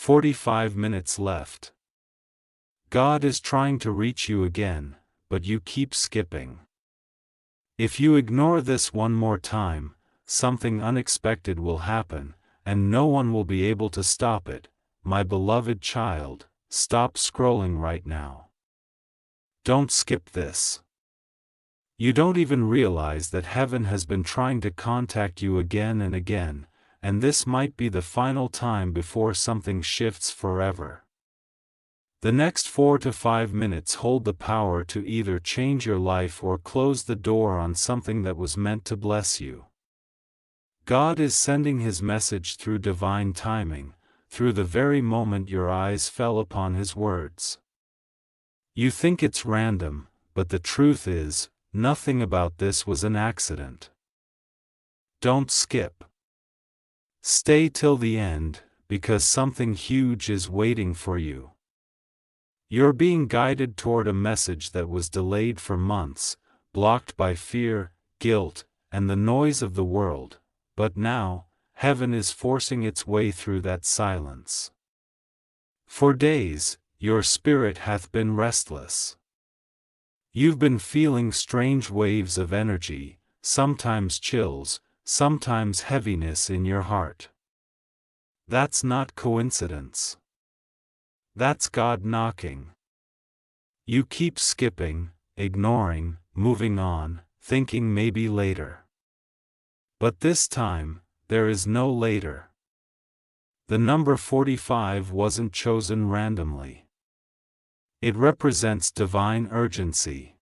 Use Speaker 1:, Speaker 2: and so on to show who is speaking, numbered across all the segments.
Speaker 1: 45 minutes left. God is trying to reach you again, but you keep skipping. If you ignore this one more time, something unexpected will happen, and no one will be able to stop it. My beloved child, stop scrolling right now. Don't skip this. You don't even realize that heaven has been trying to contact you again and again, and this might be the final time before something shifts forever. The next 4 to 5 minutes hold the power to either change your life or close the door on something that was meant to bless you. God is sending His message through divine timing, through the very moment your eyes fell upon His words. You think it's random, but the truth is, nothing about this was an accident. Don't skip. Stay till the end, because something huge is waiting for you. You're being guided toward a message that was delayed for months, blocked by fear, guilt, and the noise of the world, but now, heaven is forcing its way through that silence. For days, your spirit hath been restless. You've been feeling strange waves of energy, sometimes chills, sometimes heaviness in your heart. That's not coincidence. That's God knocking. You keep skipping, ignoring, moving on, thinking maybe later. But this time, there is no later. The number 45 wasn't chosen randomly. It represents divine urgency.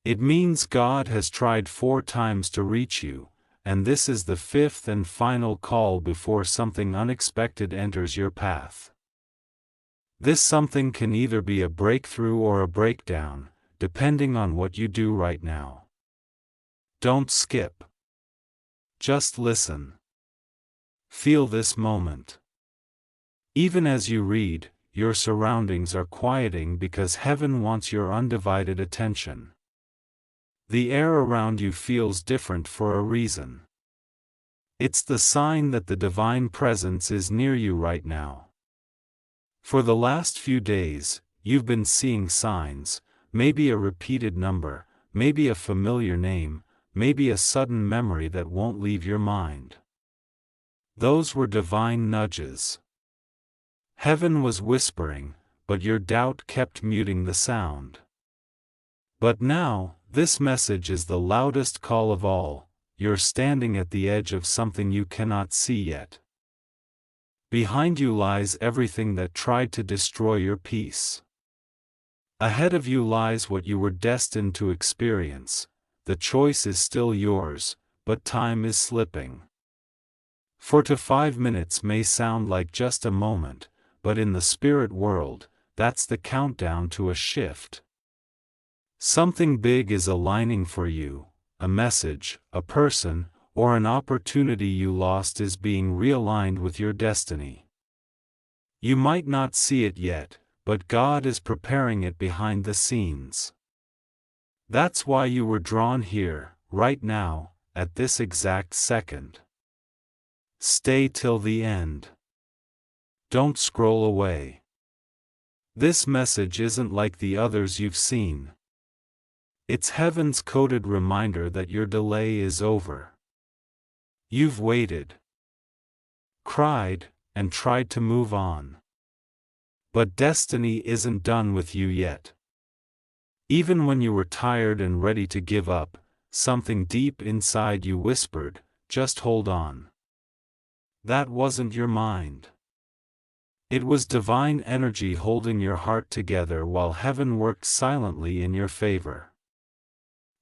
Speaker 1: It means God has tried 4 times to reach you, and this is the 5th and final call before something unexpected enters your path. This something can either be a breakthrough or a breakdown, depending on what you do right now. Don't skip. Just listen. Feel this moment. Even as you read, your surroundings are quieting because heaven wants your undivided attention. The air around you feels different for a reason. It's the sign that the divine presence is near you right now. For the last few days, you've been seeing signs, maybe a repeated number, maybe a familiar name, maybe a sudden memory that won't leave your mind. Those were divine nudges. Heaven was whispering, but your doubt kept muting the sound. But now, this message is the loudest call of all. You're standing at the edge of something you cannot see yet. Behind you lies everything that tried to destroy your peace. Ahead of you lies what you were destined to experience. The choice is still yours, but time is slipping. 4 to 5 minutes may sound like just a moment, but in the spirit world, that's the countdown to a shift. Something big is aligning for you, a message, a person, or an opportunity you lost is being realigned with your destiny. You might not see it yet, but God is preparing it behind the scenes. That's why you were drawn here, right now, at this exact second. Stay till the end. Don't scroll away. This message isn't like the others you've seen. It's heaven's coded reminder that your delay is over. You've waited, cried, and tried to move on. But destiny isn't done with you yet. Even when you were tired and ready to give up, something deep inside you whispered, "Just hold on." That wasn't your mind. It was divine energy holding your heart together while heaven worked silently in your favor.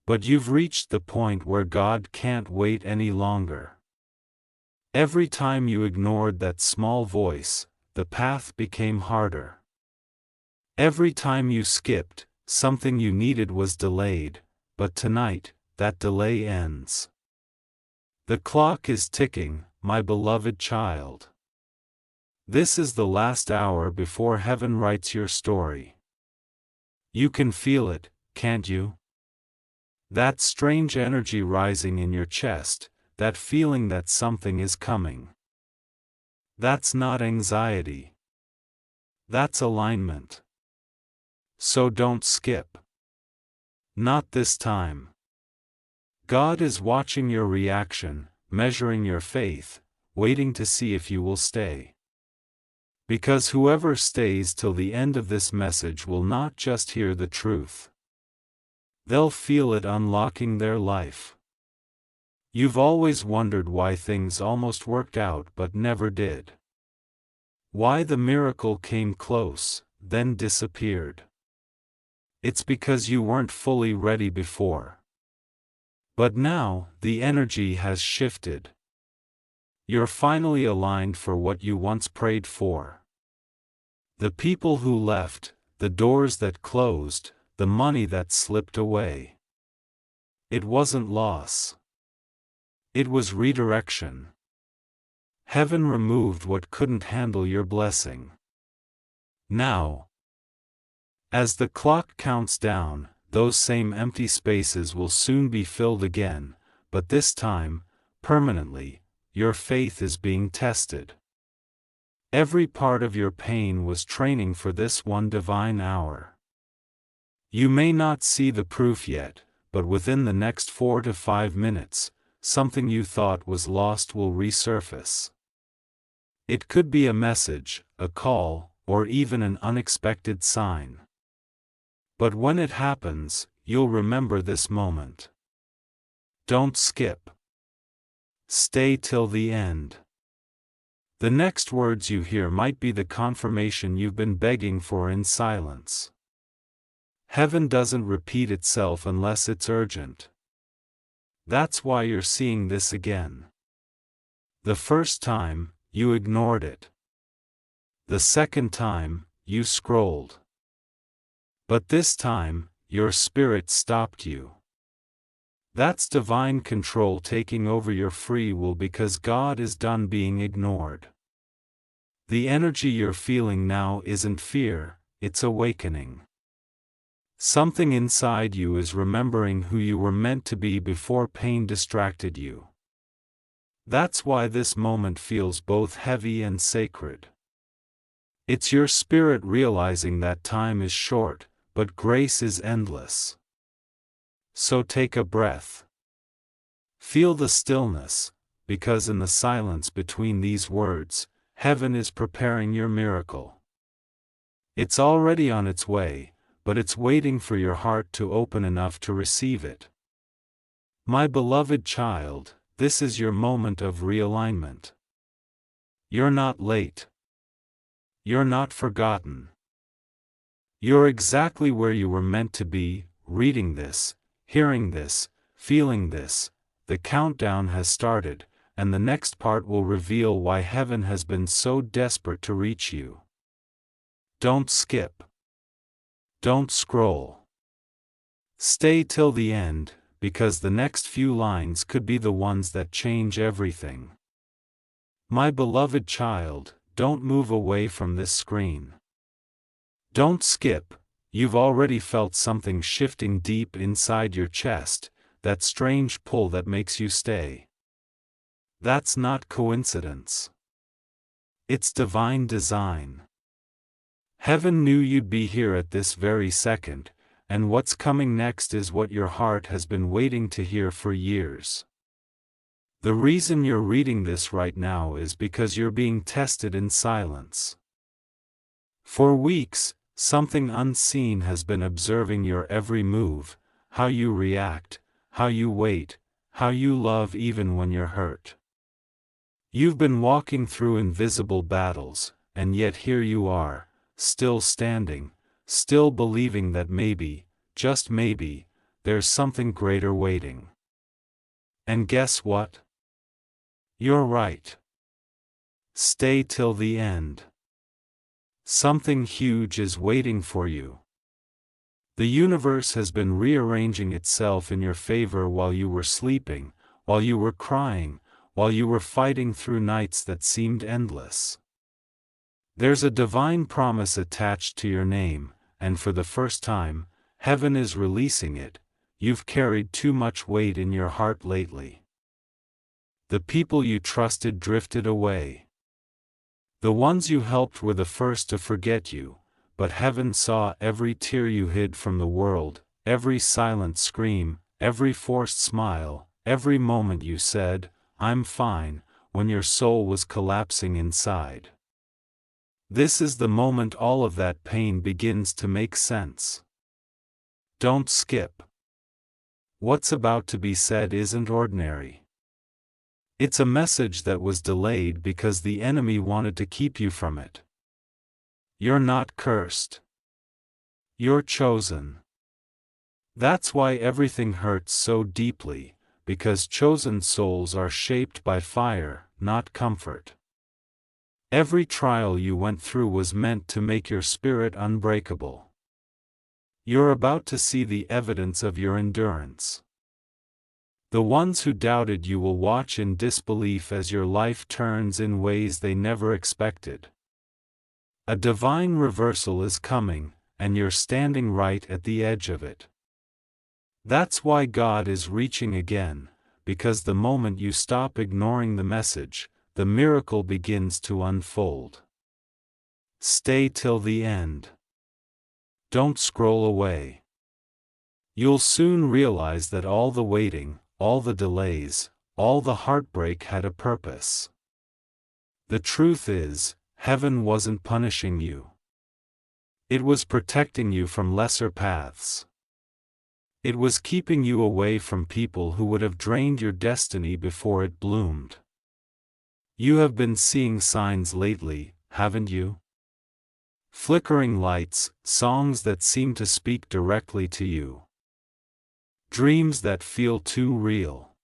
Speaker 1: But you've reached the point where God can't wait any longer. Every time you ignored that small voice, the path became harder. Every time you skipped, something you needed was delayed, but tonight, that delay ends. The clock is ticking, my beloved child. This is the last hour before heaven writes your story. You can feel it, can't you? That strange energy rising in your chest, that feeling that something is coming. That's not anxiety. That's alignment. So don't skip. Not this time. God is watching your reaction, measuring your faith, waiting to see if you will stay. Because whoever stays till the end of this message will not just hear the truth. They'll feel it unlocking their life. You've always wondered why things almost worked out but never did. Why the miracle came close, then disappeared. It's because you weren't fully ready before. But now, the energy has shifted. You're finally aligned for what you once prayed for. The people who left, the doors that closed, the money that slipped away. It wasn't loss. It was redirection. Heaven removed what couldn't handle your blessing. Now, as the clock counts down, those same empty spaces will soon be filled again, but this time, permanently, your faith is being tested. Every part of your pain was training for this one divine hour. You may not see the proof yet, but within the next 4 to 5 minutes, something you thought was lost will resurface. It could be a message, a call, or even an unexpected sign. But when it happens, you'll remember this moment. Don't skip. Stay till the end. The next words you hear might be the confirmation you've been begging for in silence. Heaven doesn't repeat itself unless it's urgent. That's why you're seeing this again. The first time, you ignored it. The second time, you scrolled. But this time, your spirit stopped you. That's divine control taking over your free will because God is done being ignored. The energy you're feeling now isn't fear, it's awakening. Something inside you is remembering who you were meant to be before pain distracted you. That's why this moment feels both heavy and sacred. It's your spirit realizing that time is short, but grace is endless. So take a breath. Feel the stillness, because in the silence between these words, heaven is preparing your miracle. It's already on its way, but it's waiting for your heart to open enough to receive it. My beloved child, this is your moment of realignment. You're not late. You're not forgotten. You're exactly where you were meant to be, reading this, hearing this, feeling this. The countdown has started, and the next part will reveal why heaven has been so desperate to reach you. Don't skip. Don't scroll. Stay till the end, because the next few lines could be the ones that change everything. My beloved child, don't move away from this screen. Don't skip. You've already felt something shifting deep inside your chest, that strange pull that makes you stay. That's not coincidence. It's divine design. Heaven knew you'd be here at this very second, and what's coming next is what your heart has been waiting to hear for years. The reason you're reading this right now is because you're being tested in silence. For weeks, something unseen has been observing your every move, how you react, how you wait, how you love even when you're hurt. You've been walking through invisible battles, and yet here you are, still standing, still believing that maybe, just maybe, there's something greater waiting. And guess what? You're right. Stay till the end. Something huge is waiting for you. The universe has been rearranging itself in your favor while you were sleeping, while you were crying, while you were fighting through nights that seemed endless. There's a divine promise attached to your name, and for the first time, heaven is releasing it. You've carried too much weight in your heart lately. The people you trusted drifted away. The ones you helped were the first to forget you, but heaven saw every tear you hid from the world, every silent scream, every forced smile, every moment you said, "I'm fine," when your soul was collapsing inside. This is the moment all of that pain begins to make sense. Don't skip. What's about to be said isn't ordinary. It's a message that was delayed because the enemy wanted to keep you from it. You're not cursed. You're chosen. That's why everything hurts so deeply, because chosen souls are shaped by fire, not comfort. Every trial you went through was meant to make your spirit unbreakable. You're about to see the evidence of your endurance. The ones who doubted you will watch in disbelief as your life turns in ways they never expected. A divine reversal is coming, and you're standing right at the edge of it. That's why God is reaching again, because the moment you stop ignoring the message, the miracle begins to unfold. Stay till the end. Don't scroll away. You'll soon realize that all the waiting, all the delays, all the heartbreak had a purpose. The truth is, heaven wasn't punishing you. It was protecting you from lesser paths. It was keeping you away from people who would have drained your destiny before it bloomed. You have been seeing signs lately, haven't you? Flickering lights, songs that seem to speak directly to you. Dreams that feel too real.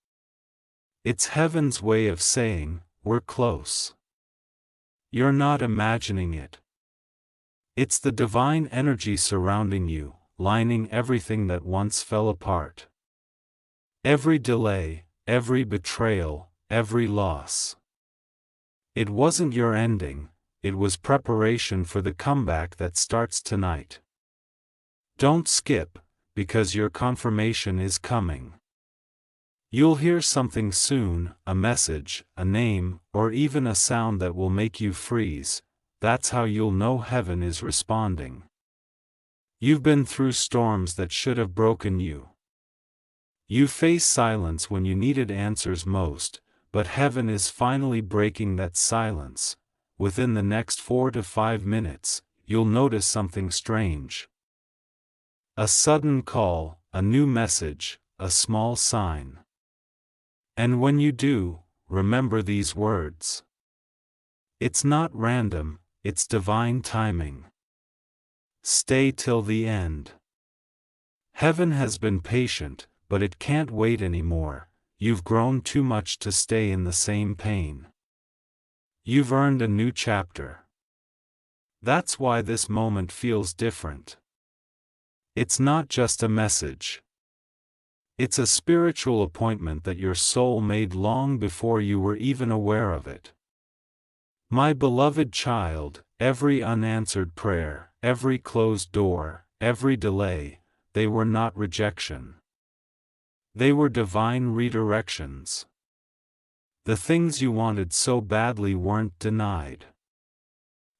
Speaker 1: It's heaven's way of saying, "We're close." You're not imagining it. It's the divine energy surrounding you, lining everything that once fell apart. Every delay, every betrayal, every loss. It wasn't your ending, it was preparation for the comeback that starts tonight. Don't skip, because your confirmation is coming. You'll hear something soon, a message, a name, or even a sound that will make you freeze. That's how you'll know heaven is responding. You've been through storms that should have broken you. You faced silence when you needed answers most, but heaven is finally breaking that silence. Within the next 4 to 5 minutes, you'll notice something strange. A sudden call, a new message, a small sign. And when you do, remember these words. It's not random, it's divine timing. Stay till the end. Heaven has been patient, but it can't wait anymore. You've grown too much to stay in the same pain. You've earned a new chapter. That's why this moment feels different. It's not just a message. It's a spiritual appointment that your soul made long before you were even aware of it. My beloved child, every unanswered prayer, every closed door, every delay, they were not rejection. They were divine redirections. The things you wanted so badly weren't denied.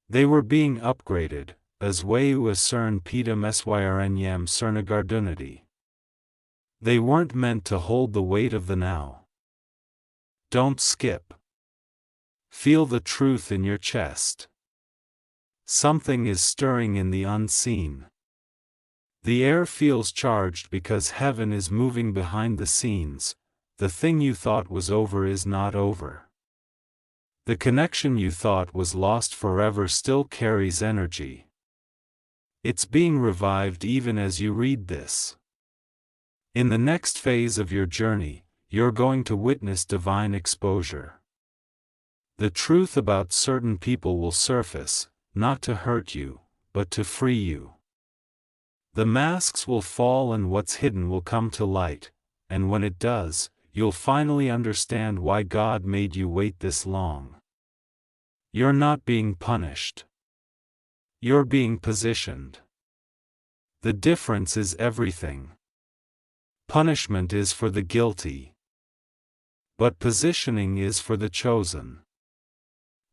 Speaker 1: They were being upgraded, as weu cern pedum syrnyam cernagardunity. They weren't meant to hold the weight of the now. Don't skip. Feel the truth in your chest. Something is stirring in the unseen. The air feels charged because heaven is moving behind the scenes. The thing you thought was over is not over. The connection you thought was lost forever still carries energy. It's being revived even as you read this. In the next phase of your journey, you're going to witness divine exposure. The truth about certain people will surface, not to hurt you, but to free you. The masks will fall and what's hidden will come to light, and when it does, you'll finally understand why God made you wait this long. You're not being punished. You're being positioned. The difference is everything. Punishment is for the guilty. But positioning is for the chosen.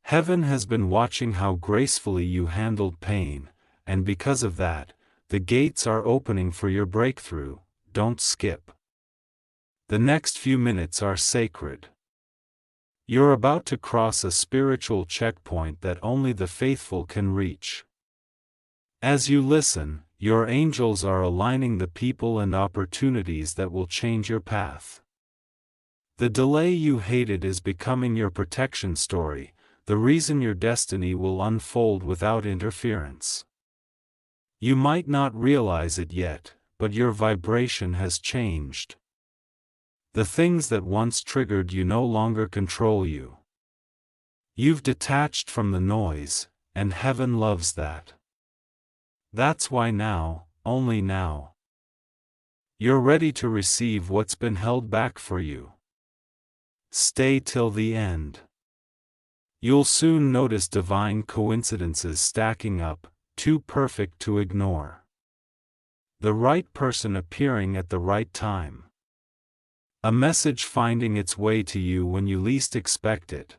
Speaker 1: Heaven has been watching how gracefully you handled pain, and because of that, the gates are opening for your breakthrough. Don't skip. The next few minutes are sacred. You're about to cross a spiritual checkpoint that only the faithful can reach. As you listen, your angels are aligning the people and opportunities that will change your path. The delay you hated is becoming your protection story, the reason your destiny will unfold without interference. You might not realize it yet, but your vibration has changed. The things that once triggered you no longer control you. You've detached from the noise, and heaven loves that. That's why now, only now, you're ready to receive what's been held back for you. Stay till the end. You'll soon notice divine coincidences stacking up, too perfect to ignore. The right person appearing at the right time. A message finding its way to you when you least expect it.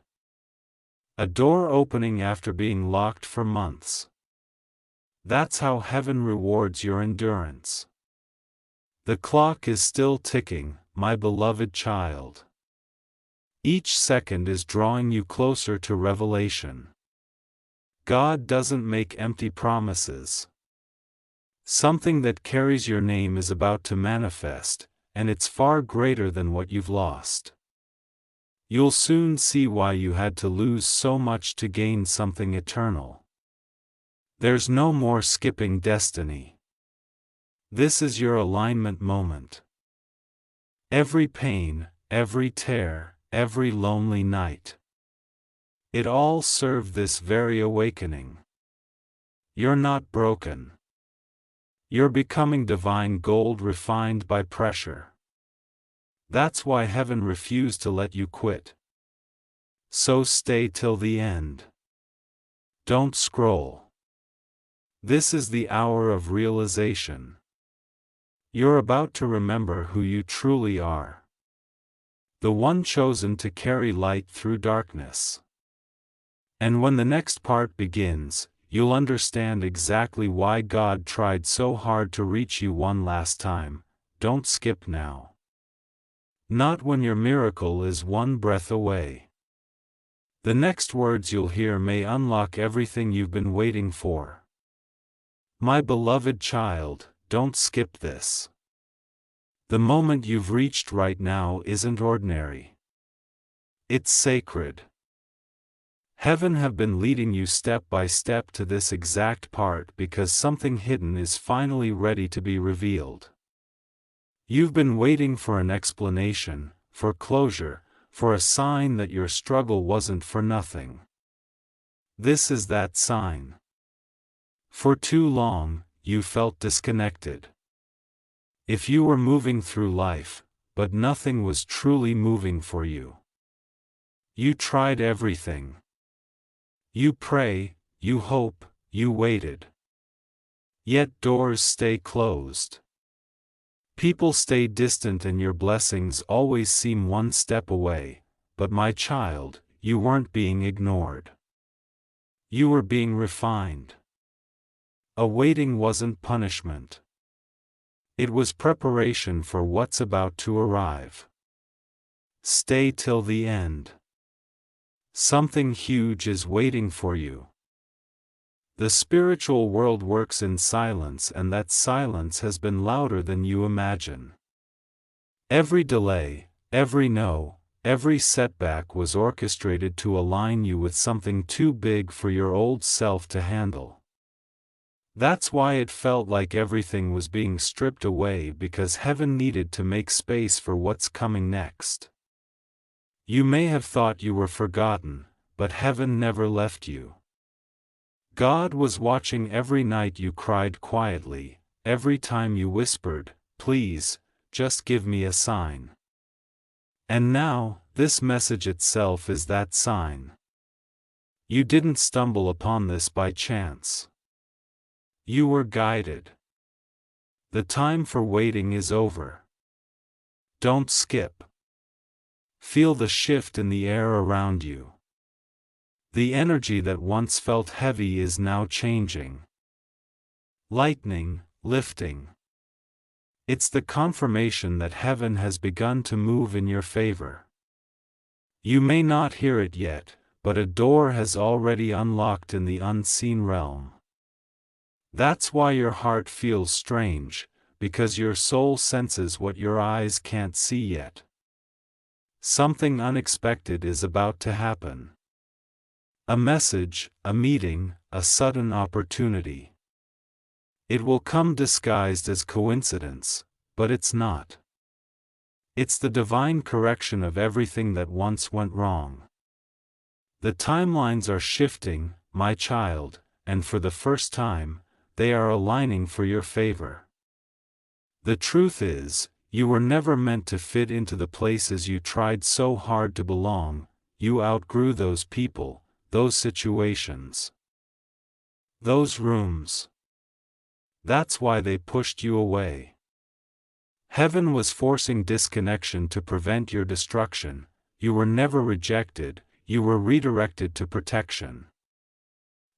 Speaker 1: A door opening after being locked for months. That's how heaven rewards your endurance. The clock is still ticking, my beloved child. Each second is drawing you closer to revelation. God doesn't make empty promises. Something that carries your name is about to manifest, and it's far greater than what you've lost. You'll soon see why you had to lose so much to gain something eternal. There's no more skipping destiny. This is your alignment moment. Every pain, every tear, every lonely night. It all served this very awakening. You're not broken. You're becoming divine gold refined by pressure. That's why heaven refused to let you quit. So stay till the end. Don't scroll. This is the hour of realization. You're about to remember who you truly are. The one chosen to carry light through darkness. And when the next part begins, you'll understand exactly why God tried so hard to reach you one last time. Don't skip now. Not when your miracle is one breath away. The next words you'll hear may unlock everything you've been waiting for. My beloved child, don't skip this. The moment you've reached right now isn't ordinary. It's sacred. Heaven have been leading you step by step to this exact part because something hidden is finally ready to be revealed. You've been waiting for an explanation, for closure, for a sign that your struggle wasn't for nothing. This is that sign. For too long, you felt disconnected. If you were moving through life, but nothing was truly moving for you. You tried everything. You pray, you hope, you waited. Yet doors stay closed. People stay distant and your blessings always seem one step away, but my child, you weren't being ignored. You were being refined. A waiting wasn't punishment. It was preparation for what's about to arrive. Stay till the end. Something huge is waiting for you. The spiritual world works in silence, and that silence has been louder than you imagine. Every delay, every no, every setback was orchestrated to align you with something too big for your old self to handle. That's why it felt like everything was being stripped away, because heaven needed to make space for what's coming next. You may have thought you were forgotten, but heaven never left you. God was watching every night you cried quietly, every time you whispered, "Please, just give me a sign." And now, this message itself is that sign. You didn't stumble upon this by chance. You were guided. The time for waiting is over. Don't skip. Feel the shift in the air around you. The energy that once felt heavy is now changing. Lightning, lifting. It's the confirmation that heaven has begun to move in your favor. You may not hear it yet, but a door has already unlocked in the unseen realm. That's why your heart feels strange, because your soul senses what your eyes can't see yet. Something unexpected is about to happen. A message, a meeting, a sudden opportunity. It will come disguised as coincidence, but it's not. It's the divine correction of everything that once went wrong. The timelines are shifting, my child, and for the first time, they are aligning for your favor. The truth is, you were never meant to fit into the places you tried so hard to belong. You outgrew those people, those situations, those rooms. That's why they pushed you away. Heaven was forcing disconnection to prevent your destruction. You were never rejected, you were redirected to protection.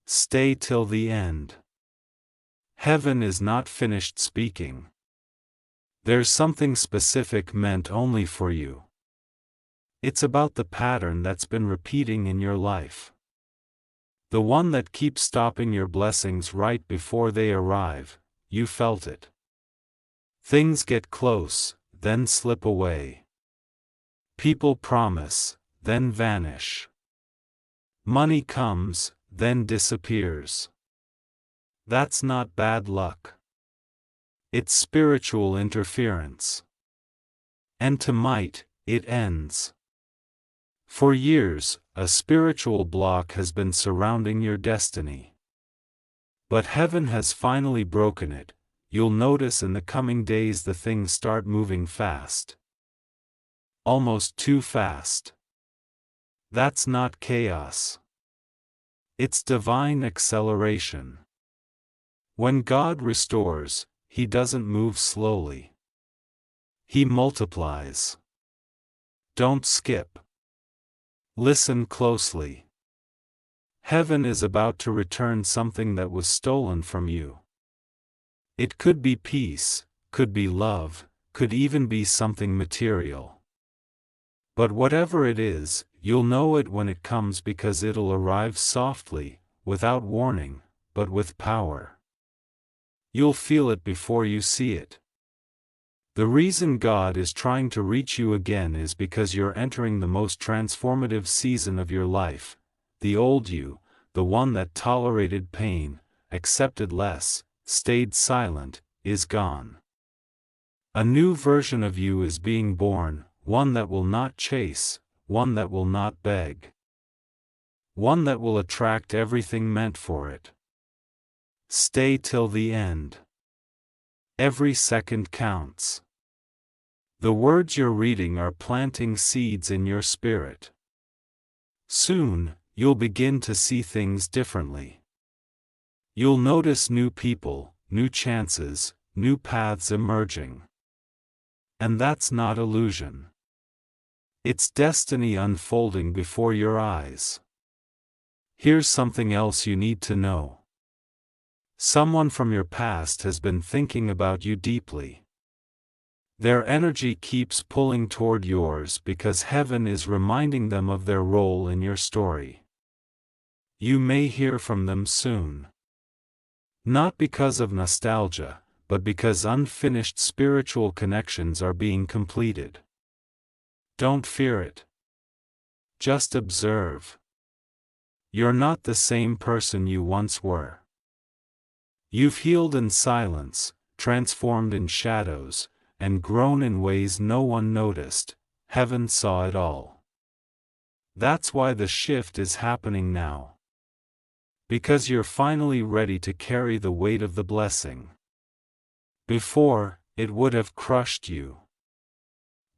Speaker 1: Stay till the end. Heaven is not finished speaking. There's something specific meant only for you. It's about the pattern that's been repeating in your life. The one that keeps stopping your blessings right before they arrive. You felt it. Things get close, then slip away. People promise, then vanish. Money comes, then disappears. That's not bad luck. It's spiritual interference. And tonight, it ends. For years, a spiritual block has been surrounding your destiny. But heaven has finally broken it. You'll notice in the coming days the things start moving fast. Almost too fast. That's not chaos. It's divine acceleration. When God restores, He doesn't move slowly. He multiplies. Don't skip. Listen closely. Heaven is about to return something that was stolen from you. It could be peace, could be love, could even be something material. But whatever it is, you'll know it when it comes because it'll arrive softly, without warning, but with power. You'll feel it before you see it. The reason God is trying to reach you again is because you're entering the most transformative season of your life. The old you, the one that tolerated pain, accepted less, stayed silent, is gone. A new version of you is being born, one that will not chase, one that will not beg. One that will attract everything meant for it. Stay till the end. Every second counts. The words you're reading are planting seeds in your spirit. Soon, you'll begin to see things differently. You'll notice new people, new chances, new paths emerging. And that's not illusion. It's destiny unfolding before your eyes. Here's something else you need to know. Someone from your past has been thinking about you deeply. Their energy keeps pulling toward yours because heaven is reminding them of their role in your story. You may hear from them soon. Not because of nostalgia, but because unfinished spiritual connections are being completed. Don't fear it. Just observe. You're not the same person you once were. You've healed in silence, transformed in shadows, and grown in ways no one noticed. Heaven saw it all. That's why the shift is happening now. Because you're finally ready to carry the weight of the blessing. Before, it would have crushed you.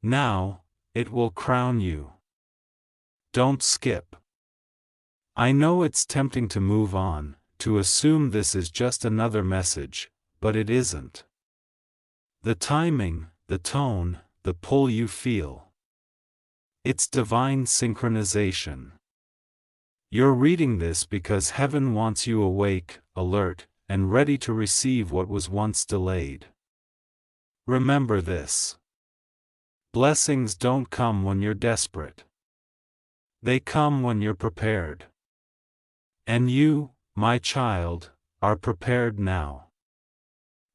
Speaker 1: Now, it will crown you. Don't skip. I know it's tempting to move on, to assume this is just another message, but it isn't. The timing, the tone, the pull you feel. It's divine synchronization. You're reading this because heaven wants you awake, alert, and ready to receive what was once delayed. Remember this. Blessings don't come when you're desperate. They come when you're prepared. And you, my child, are prepared now.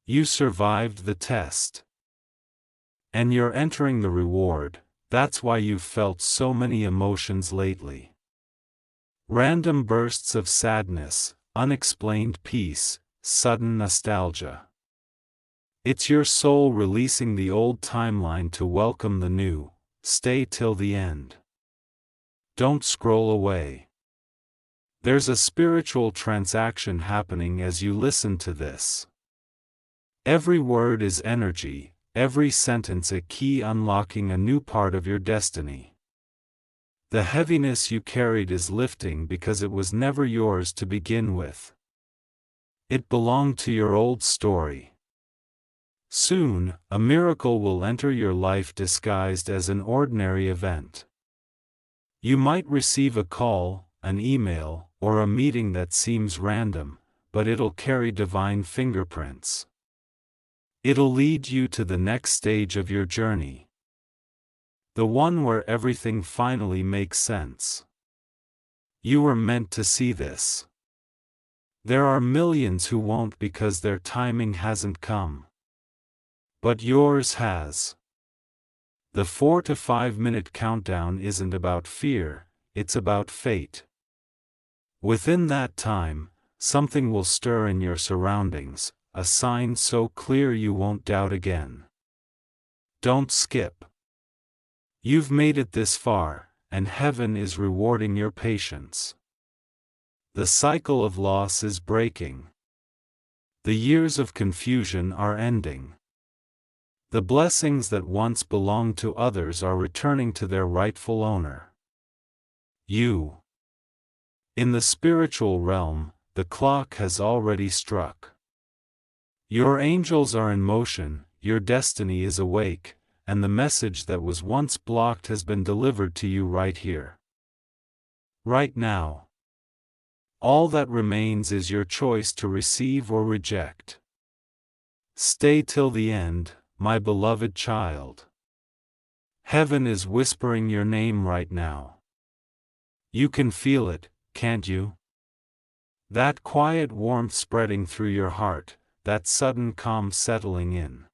Speaker 1: You survived the test. And you're entering the reward. That's why you've felt so many emotions lately. Random bursts of sadness, unexplained peace, sudden nostalgia. It's your soul releasing the old timeline to welcome the new. Stay till the end. Don't scroll away. There's a spiritual transaction happening as you listen to this. Every word is energy, every sentence a key unlocking a new part of your destiny. The heaviness you carried is lifting because it was never yours to begin with. It belonged to your old story. Soon, a miracle will enter your life disguised as an ordinary event. You might receive a call, an email, or a meeting that seems random, but it'll carry divine fingerprints. It'll lead you to the next stage of your journey. The one where everything finally makes sense. You were meant to see this. There are millions who won't because their timing hasn't come. But yours has. The 4 to 5 minute countdown isn't about fear, it's about fate. Within that time, something will stir in your surroundings, a sign so clear you won't doubt again. Don't skip. You've made it this far, and heaven is rewarding your patience. The cycle of loss is breaking. The years of confusion are ending. The blessings that once belonged to others are returning to their rightful owner. You. In the spiritual realm, the clock has already struck. Your angels are in motion, your destiny is awake, and the message that was once blocked has been delivered to you right here. Right now. All that remains is your choice to receive or reject. Stay till the end, my beloved child. Heaven is whispering your name right now. You can feel it, can't you? That quiet warmth spreading through your heart, that sudden calm settling in.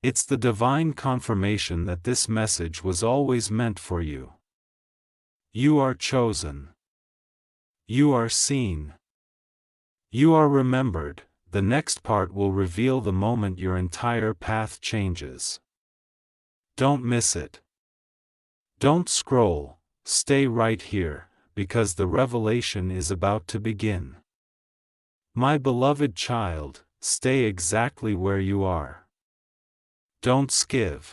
Speaker 1: It's the divine confirmation that this message was always meant for you. You are chosen. You are seen. You are remembered. The next part will reveal the moment your entire path changes. Don't miss it. Don't scroll, stay right here, because the revelation is about to begin. My beloved child, stay exactly where you are. Don't skip.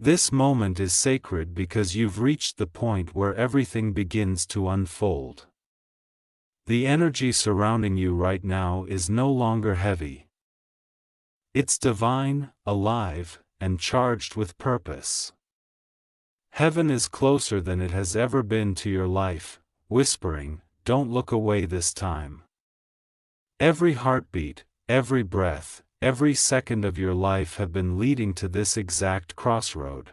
Speaker 1: This moment is sacred because you've reached the point where everything begins to unfold. The energy surrounding you right now is no longer heavy. It's divine, alive, and charged with purpose. Heaven is closer than it has ever been to your life, whispering, "Don't look away this time." Every heartbeat, every breath, every second of your life have been leading to this exact crossroad.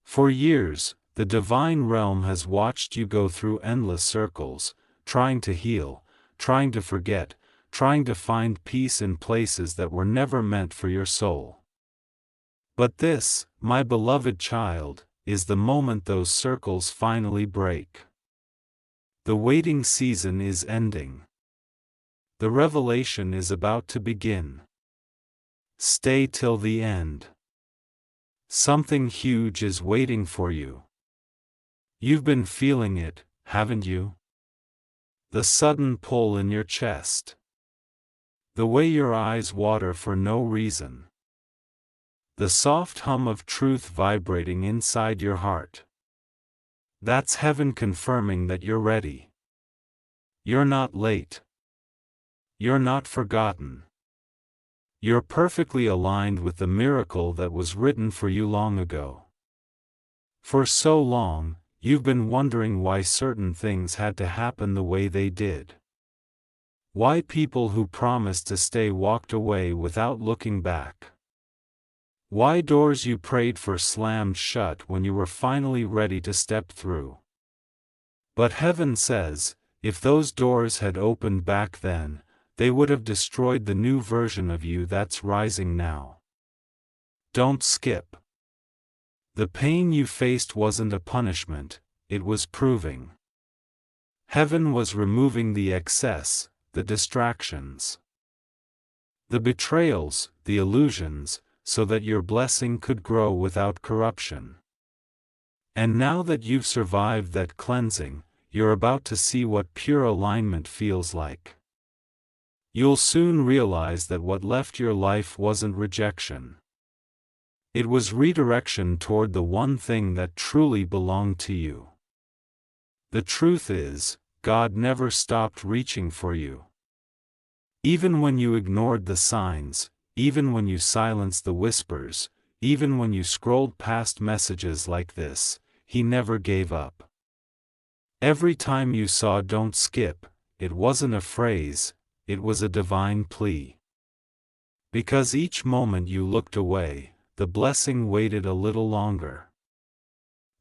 Speaker 1: For years, the divine realm has watched you go through endless circles, trying to heal, trying to forget, trying to find peace in places that were never meant for your soul. But this, my beloved child, is the moment those circles finally break. The waiting season is ending. The revelation is about to begin. Stay till the end. Something huge is waiting for you. You've been feeling it, haven't you? The sudden pull in your chest. The way your eyes water for no reason. The soft hum of truth vibrating inside your heart. That's heaven confirming that you're ready. You're not late. You're not forgotten. You're perfectly aligned with the miracle that was written for you long ago. For so long, you've been wondering why certain things had to happen the way they did. Why people who promised to stay walked away without looking back. Why doors you prayed for slammed shut when you were finally ready to step through. But heaven says, if those doors had opened back then, they would have destroyed the new version of you that's rising now. Don't skip. The pain you faced wasn't a punishment, it was proving. Heaven was removing the excess, the distractions, the betrayals, the illusions, so that your blessing could grow without corruption. And now that you've survived that cleansing, you're about to see what pure alignment feels like. You'll soon realize that what left your life wasn't rejection. It was redirection toward the one thing that truly belonged to you. The truth is, God never stopped reaching for you. Even when you ignored the signs, even when you silenced the whispers, even when you scrolled past messages like this, He never gave up. Every time you saw "don't skip," it wasn't a phrase, it was a divine plea. Because each moment you looked away, the blessing waited a little longer.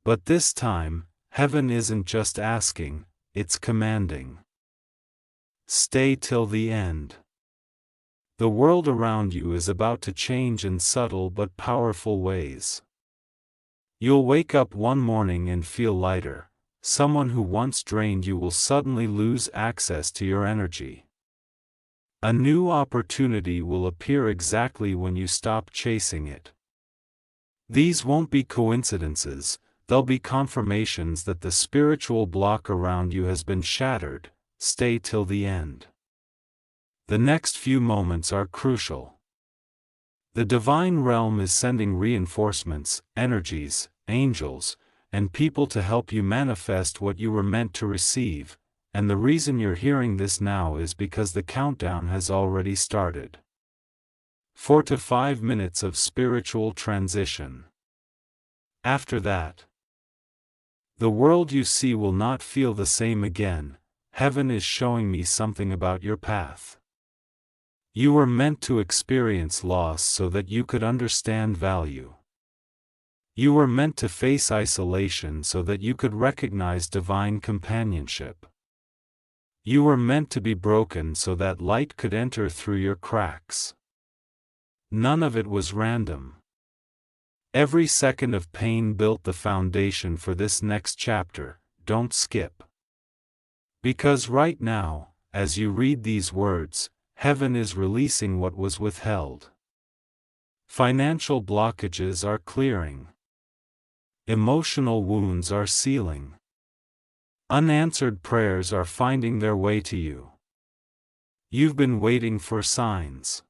Speaker 1: But this time, heaven isn't just asking, it's commanding. Stay till the end. The world around you is about to change in subtle but powerful ways. You'll wake up one morning and feel lighter. Someone who once drained you will suddenly lose access to your energy. A new opportunity will appear exactly when you stop chasing it. These won't be coincidences, they'll be confirmations that the spiritual block around you has been shattered. Stay till the end. The next few moments are crucial. The divine realm is sending reinforcements, energies, angels, and people to help you manifest what you were meant to receive, and the reason you're hearing this now is because the countdown has already started. 4 to 5 minutes of spiritual transition. After that, the world you see will not feel the same again. Heaven is showing me something about your path. You were meant to experience loss so that you could understand value. You were meant to face isolation so that you could recognize divine companionship. You were meant to be broken so that light could enter through your cracks. None of it was random. Every second of pain built the foundation for this next chapter. Don't skip. Because right now, as you read these words, heaven is releasing what was withheld. Financial blockages are clearing. Emotional wounds are sealing. Unanswered prayers are finding their way to you. You've been waiting for signs.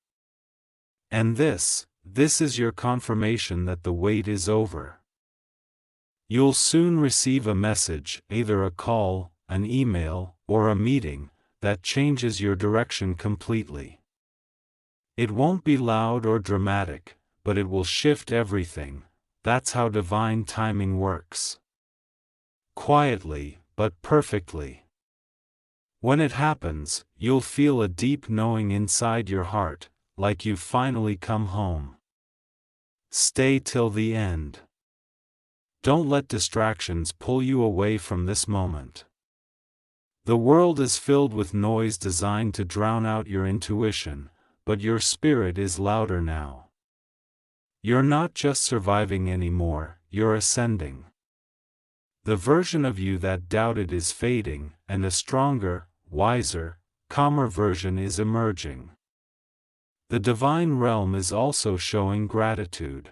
Speaker 1: And this is your confirmation that the wait is over. You'll soon receive a message, either a call, an email, or a meeting, that changes your direction completely. It won't be loud or dramatic, but it will shift everything. That's how divine timing works. Quietly, but perfectly. When it happens, you'll feel a deep knowing inside your heart, like you've finally come home. Stay till the end. Don't let distractions pull you away from this moment. The world is filled with noise designed to drown out your intuition, but your spirit is louder now. You're not just surviving anymore, you're ascending. The version of you that doubted is fading, and a stronger, wiser, calmer version is emerging. The divine realm is also showing gratitude.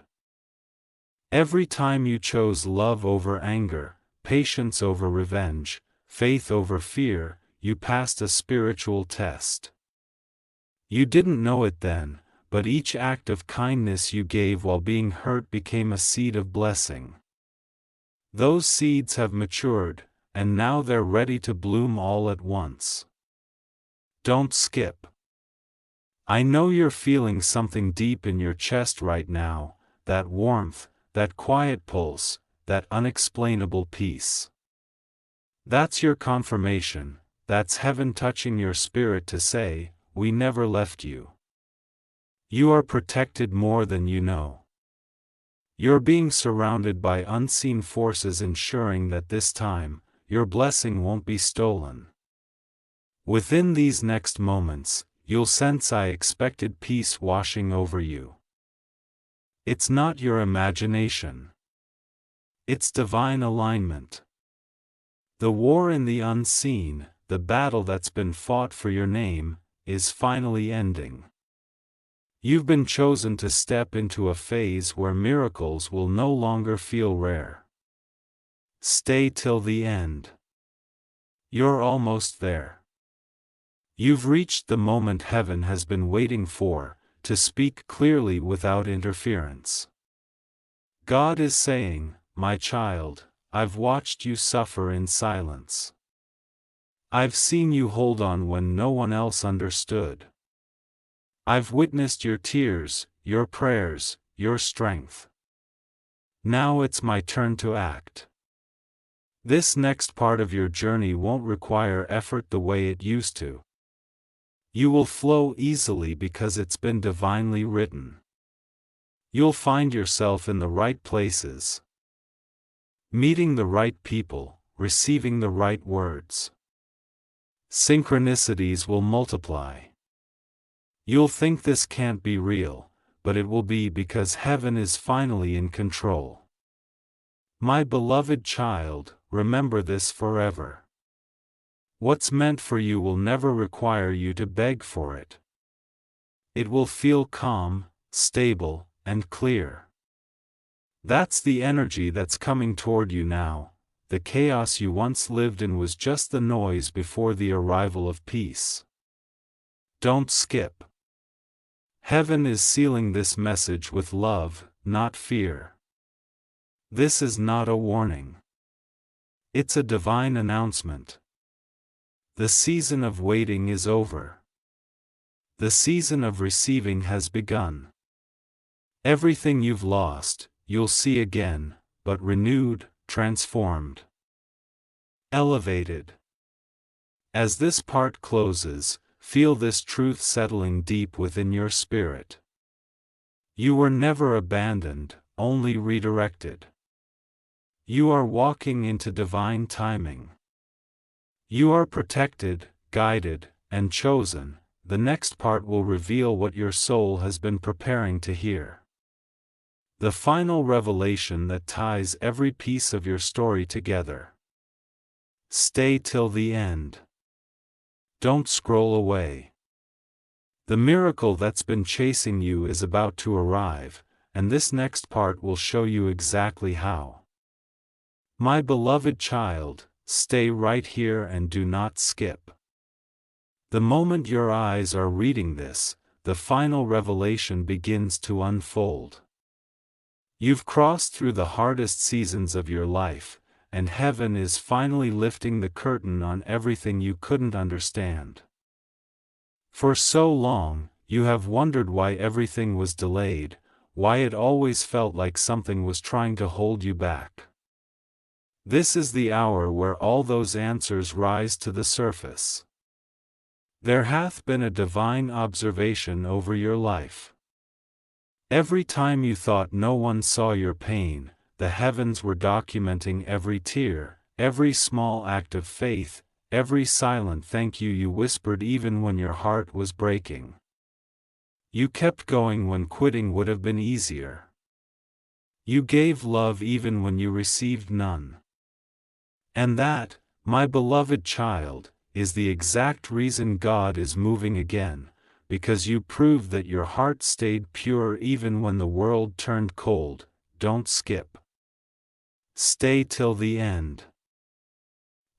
Speaker 1: Every time you chose love over anger, patience over revenge, faith over fear, you passed a spiritual test. You didn't know it then, but each act of kindness you gave while being hurt became a seed of blessing. Those seeds have matured, and now they're ready to bloom all at once. Don't skip. I know you're feeling something deep in your chest right now, that warmth, that quiet pulse, that unexplainable peace. That's your confirmation, that's heaven touching your spirit to say, we never left you. You are protected more than you know. You're being surrounded by unseen forces ensuring that this time, your blessing won't be stolen. Within these next moments, you'll sense unexpected peace washing over you. It's not your imagination. It's divine alignment. The war in the unseen, the battle that's been fought for your name, is finally ending. You've been chosen to step into a phase where miracles will no longer feel rare. Stay till the end. You're almost there. You've reached the moment heaven has been waiting for, to speak clearly without interference. God is saying, my child, I've watched you suffer in silence. I've seen you hold on when no one else understood. I've witnessed your tears, your prayers, your strength. Now it's my turn to act. This next part of your journey won't require effort the way it used to. You will flow easily because it's been divinely written. You'll find yourself in the right places, meeting the right people, receiving the right words. Synchronicities will multiply. You'll think this can't be real, but it will be because heaven is finally in control. My beloved child, remember this forever. What's meant for you will never require you to beg for it. It will feel calm, stable, and clear. That's the energy that's coming toward you now. The chaos you once lived in was just the noise before the arrival of peace. Don't skip. Heaven is sealing this message with love, not fear. This is not a warning. It's a divine announcement. The season of waiting is over. The season of receiving has begun. Everything you've lost, you'll see again, but renewed, transformed, elevated. As this part closes, feel this truth settling deep within your spirit. You were never abandoned, only redirected. You are walking into divine timing. You are protected, guided, and chosen. The next part will reveal what your soul has been preparing to hear. The final revelation that ties every piece of your story together. Stay till the end. Don't scroll away. The miracle that's been chasing you is about to arrive, and this next part will show you exactly how. My beloved child, stay right here and do not skip. The moment your eyes are reading this, the final revelation begins to unfold. You've crossed through the hardest seasons of your life, and heaven is finally lifting the curtain on everything you couldn't understand. For so long, you have wondered why everything was delayed, why it always felt like something was trying to hold you back. This is the hour where all those answers rise to the surface. There hath been a divine observation over your life. Every time you thought no one saw your pain, the heavens were documenting every tear, every small act of faith, every silent thank you you whispered even when your heart was breaking. You kept going when quitting would have been easier. You gave love even when you received none. And that, my beloved child, is the exact reason God is moving again, because you proved that your heart stayed pure even when the world turned cold. Don't skip. Stay till the end.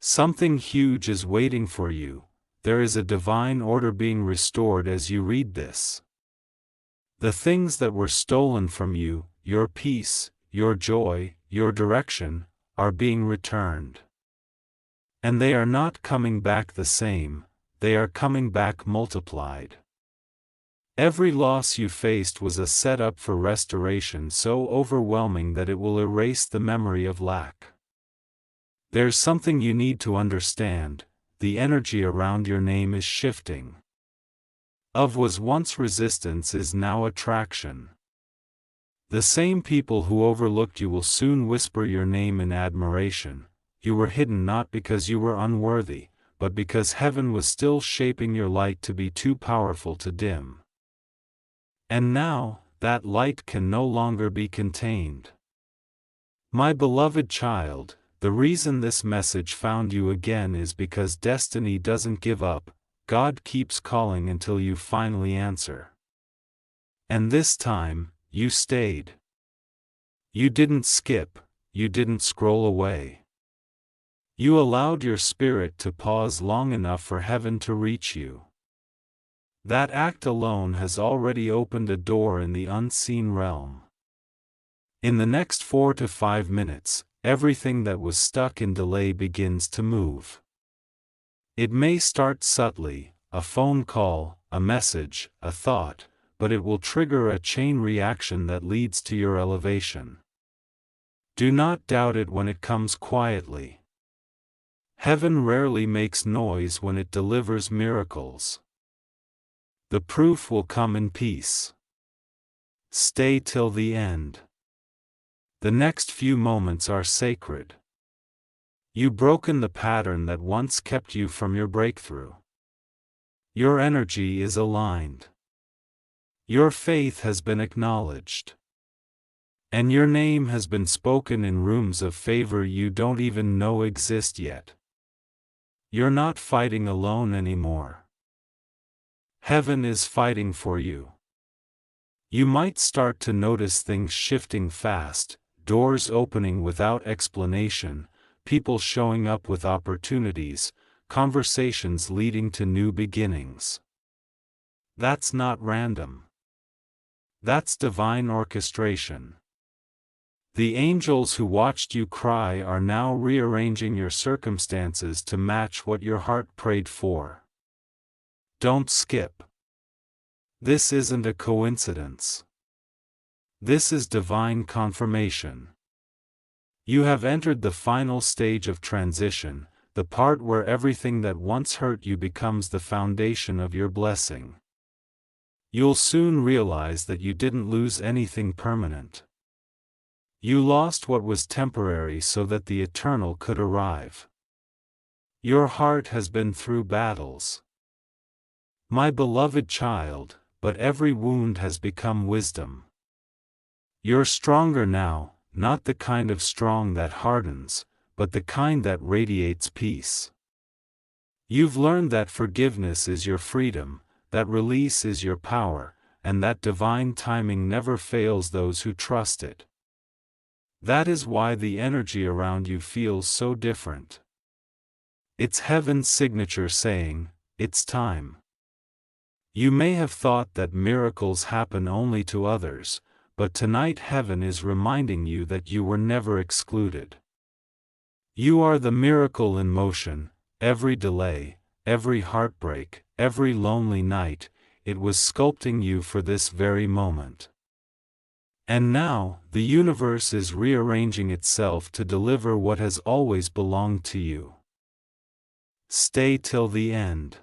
Speaker 1: Something huge is waiting for you. There is a divine order being restored as you read this. The things that were stolen from you, your peace, your joy, your direction, are being returned. And they are not coming back the same, they are coming back multiplied. Every loss you faced was a setup for restoration so overwhelming that it will erase the memory of lack. There's something you need to understand: the energy around your name is shifting. Of was once resistance is now attraction. The same people who overlooked you will soon whisper your name in admiration. You were hidden not because you were unworthy, but because heaven was still shaping your light to be too powerful to dim. And now, that light can no longer be contained. My beloved child, the reason this message found you again is because destiny doesn't give up. God keeps calling until you finally answer. And this time, you stayed. You didn't skip, you didn't scroll away. You allowed your spirit to pause long enough for heaven to reach you. That act alone has already opened a door in the unseen realm. In the next 4 to 5 minutes, everything that was stuck in delay begins to move. It may start subtly, a phone call, a message, a thought, but it will trigger a chain reaction that leads to your elevation. Do not doubt it when it comes quietly. Heaven rarely makes noise when it delivers miracles. The proof will come in peace. Stay till the end. The next few moments are sacred. You've broken the pattern that once kept you from your breakthrough. Your energy is aligned. Your faith has been acknowledged. And your name has been spoken in rooms of favor you don't even know exist yet. You're not fighting alone anymore. Heaven is fighting for you. You might start to notice things shifting fast, doors opening without explanation, people showing up with opportunities, conversations leading to new beginnings. That's not random. That's divine orchestration. The angels who watched you cry are now rearranging your circumstances to match what your heart prayed for. Don't skip. This isn't a coincidence. This is divine confirmation. You have entered the final stage of transition, the part where everything that once hurt you becomes the foundation of your blessing. You'll soon realize that you didn't lose anything permanent. You lost what was temporary so that the eternal could arrive. Your heart has been through battles, my beloved child, but every wound has become wisdom. You're stronger now, not the kind of strong that hardens, but the kind that radiates peace. You've learned that forgiveness is your freedom, that release is your power, and that divine timing never fails those who trust it. That is why the energy around you feels so different. It's heaven's signature saying, it's time. You may have thought that miracles happen only to others, but tonight heaven is reminding you that you were never excluded. You are the miracle in motion. Every delay, every heartbreak, every lonely night, it was sculpting you for this very moment. And now, the universe is rearranging itself to deliver what has always belonged to you. Stay till the end.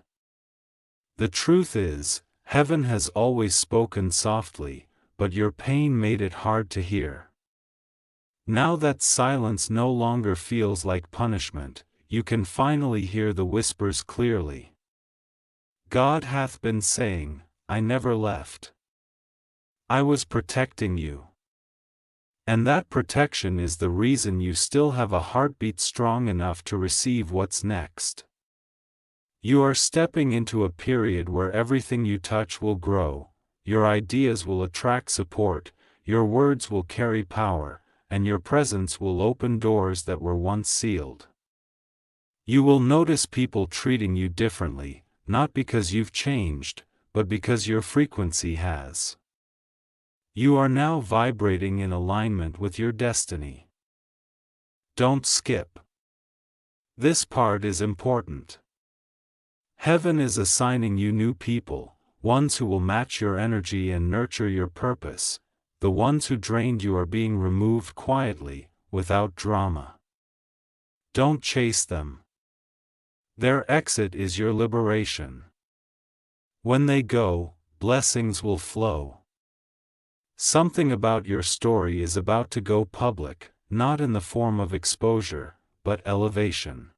Speaker 1: The truth is, heaven has always spoken softly, but your pain made it hard to hear. Now that silence no longer feels like punishment, you can finally hear the whispers clearly. God hath been saying, I never left. I was protecting you. And that protection is the reason you still have a heartbeat strong enough to receive what's next. You are stepping into a period where everything you touch will grow, your ideas will attract support, your words will carry power, and your presence will open doors that were once sealed. You will notice people treating you differently, not because you've changed, but because your frequency has. You are now vibrating in alignment with your destiny. Don't skip. This part is important. Heaven is assigning you new people, ones who will match your energy and nurture your purpose. The ones who drained you are being removed quietly, without drama. Don't chase them. Their exit is your liberation. When they go, blessings will flow. Something about your story is about to go public, not in the form of exposure, but elevation.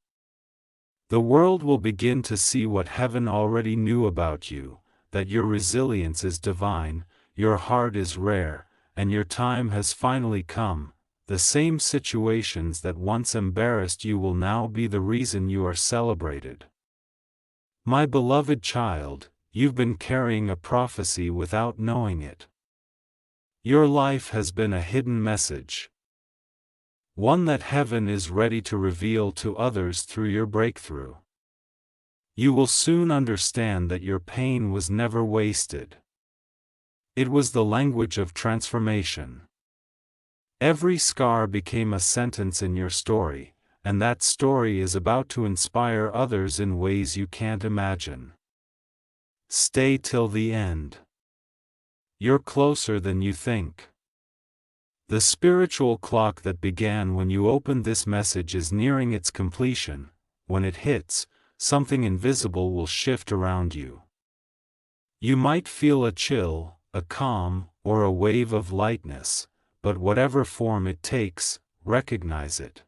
Speaker 1: The world will begin to see what heaven already knew about you, that your resilience is divine, your heart is rare, and your time has finally come. The same situations that once embarrassed you will now be the reason you are celebrated. My beloved child, you've been carrying a prophecy without knowing it. Your life has been a hidden message. One that heaven is ready to reveal to others through your breakthrough. You will soon understand that your pain was never wasted. It was the language of transformation. Every scar became a sentence in your story, and that story is about to inspire others in ways you can't imagine. Stay till the end. You're closer than you think. The spiritual clock that began when you opened this message is nearing its completion. When it hits, something invisible will shift around you. You might feel a chill, a calm, or a wave of lightness, but whatever form it takes, recognize it.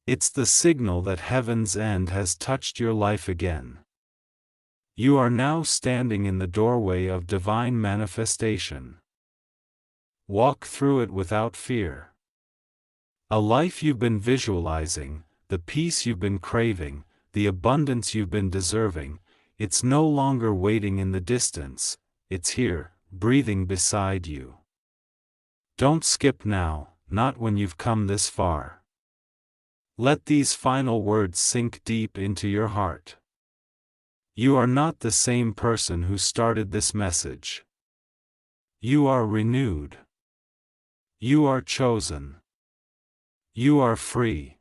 Speaker 1: It's the signal that heaven's end has touched your life again. You are now standing in the doorway of divine manifestation. Walk through it without fear. A life you've been visualizing, the peace you've been craving, the abundance you've been deserving, it's no longer waiting in the distance, it's here, breathing beside you. Don't skip now, not when you've come this far. Let these final words sink deep into your heart. You are not the same person who started this message. You are renewed. You are chosen. You are free.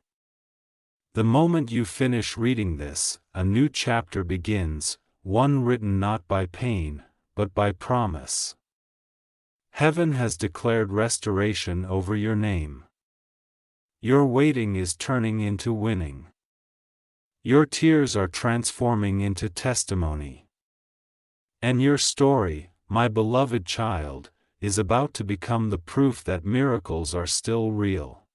Speaker 1: The moment you finish reading this, a new chapter begins, one written not by pain, but by promise. Heaven has declared restoration over your name. Your waiting is turning into winning. Your tears are transforming into testimony. And your story, my beloved child, is about to become the proof that miracles are still real.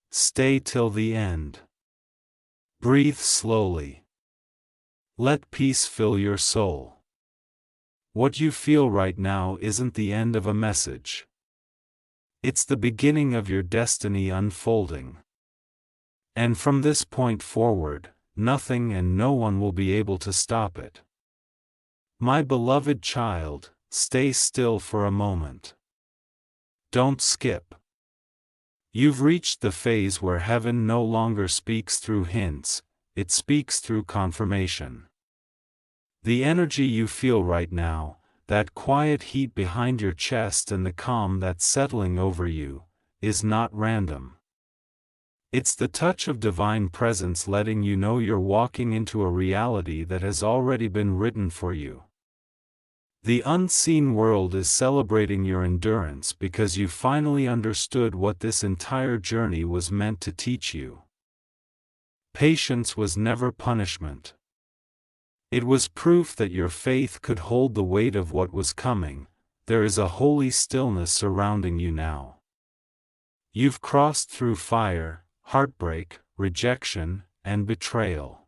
Speaker 1: Stay till the end. Breathe slowly. Let peace fill your soul. What you feel right now isn't the end of a message. It's the beginning of your destiny unfolding. And from this point forward, nothing and no one will be able to stop it. My beloved child, stay still for a moment. Don't skip. You've reached the phase where heaven no longer speaks through hints, it speaks through confirmation. The energy you feel right now, that quiet heat behind your chest and the calm that's settling over you, is not random. It's the touch of divine presence letting you know you're walking into a reality that has already been written for you. The unseen world is celebrating your endurance because you finally understood what this entire journey was meant to teach you. Patience was never punishment. It was proof that your faith could hold the weight of what was coming. There is a holy stillness surrounding you now. You've crossed through fire, heartbreak, rejection, and betrayal.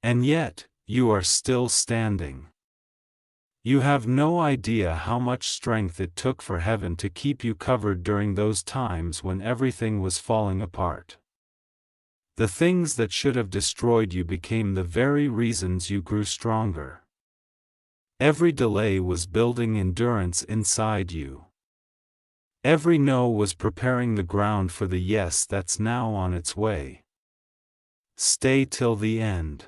Speaker 1: And yet, you are still standing. You have no idea how much strength it took for heaven to keep you covered during those times when everything was falling apart. The things that should have destroyed you became the very reasons you grew stronger. Every delay was building endurance inside you. Every no was preparing the ground for the yes that's now on its way. Stay till the end.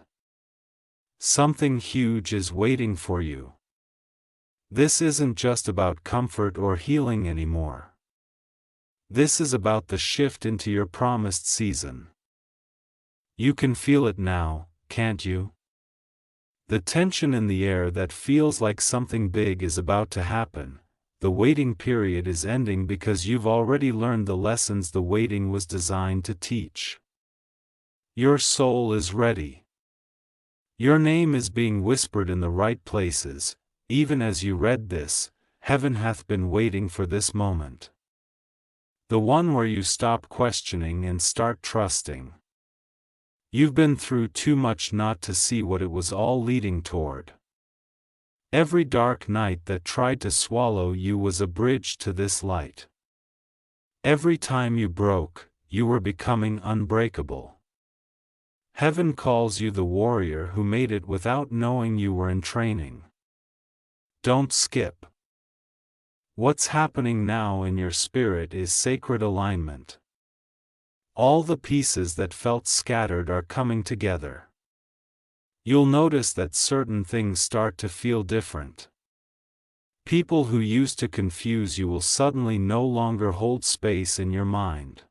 Speaker 1: Something huge is waiting for you. This isn't just about comfort or healing anymore. This is about the shift into your promised season. You can feel it now, can't you? The tension in the air that feels like something big is about to happen, the waiting period is ending because you've already learned the lessons the waiting was designed to teach. Your soul is ready. Your name is being whispered in the right places. Even as you read this, heaven hath been waiting for this moment. The one where you stop questioning and start trusting. You've been through too much not to see what it was all leading toward. Every dark night that tried to swallow you was a bridge to this light. Every time you broke, you were becoming unbreakable. Heaven calls you the warrior who made it without knowing you were in training. Don't skip. What's happening now in your spirit is sacred alignment. All the pieces that felt scattered are coming together. You'll notice that certain things start to feel different. People who used to confuse you will suddenly no longer hold space in your mind.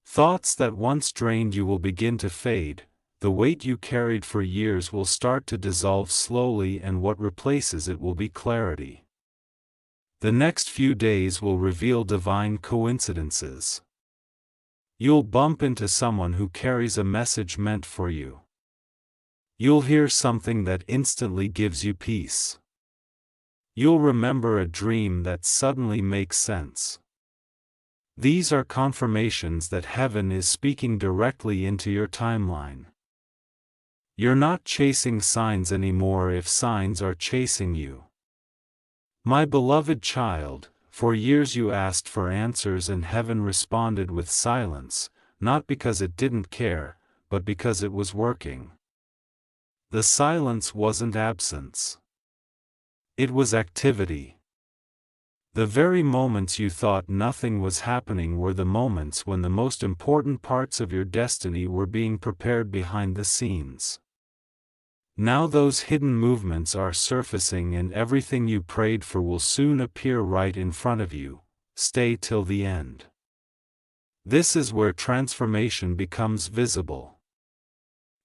Speaker 1: Thoughts that once drained you will begin to fade, the weight you carried for years will start to dissolve slowly, and what replaces it will be clarity. The next few days will reveal divine coincidences. You'll bump into someone who carries a message meant for you. You'll hear something that instantly gives you peace. You'll remember a dream that suddenly makes sense. These are confirmations that heaven is speaking directly into your timeline. You're not chasing signs anymore if signs are chasing you. My beloved child, for years you asked for answers and heaven responded with silence, not because it didn't care, but because it was working. The silence wasn't absence. It was activity. The very moments you thought nothing was happening were the moments when the most important parts of your destiny were being prepared behind the scenes. Now those hidden movements are surfacing, and everything you prayed for will soon appear right in front of you. Stay till the end. This is where transformation becomes visible.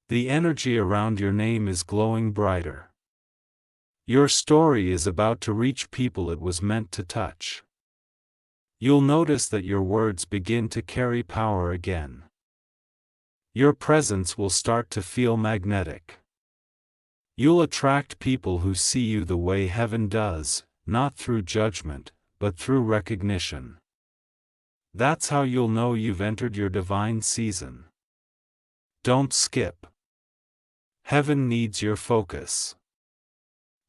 Speaker 1: The energy around your name is glowing brighter. Your story is about to reach people it was meant to touch. You'll notice that your words begin to carry power again. Your presence will start to feel magnetic. You'll attract people who see you the way heaven does, not through judgment, but through recognition. That's how you'll know you've entered your divine season. Don't skip. Heaven needs your focus.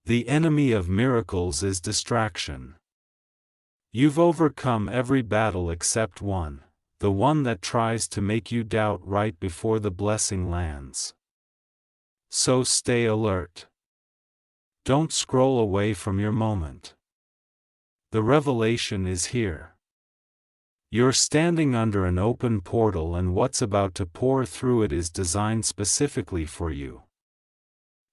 Speaker 1: The enemy of miracles is distraction. You've overcome every battle except one, the one that tries to make you doubt right before the blessing lands. So stay alert. Don't scroll away from your moment. The revelation is here. You're standing under an open portal, and what's about to pour through it is designed specifically for you.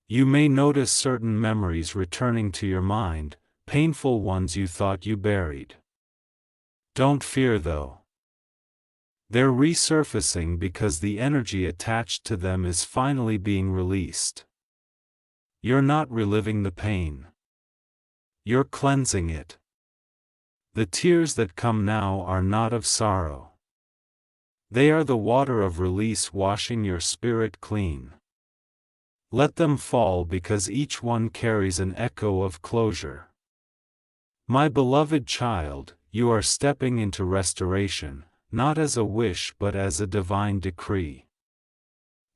Speaker 1: You may notice certain memories returning to your mind, painful ones you thought you buried. Don't fear though. They're resurfacing because the energy attached to them is finally being released. You're not reliving the pain. You're cleansing it. The tears that come now are not of sorrow. They are the water of release washing your spirit clean. Let them fall, because each one carries an echo of closure. My beloved child, you are stepping into restoration, not as a wish but as a divine decree.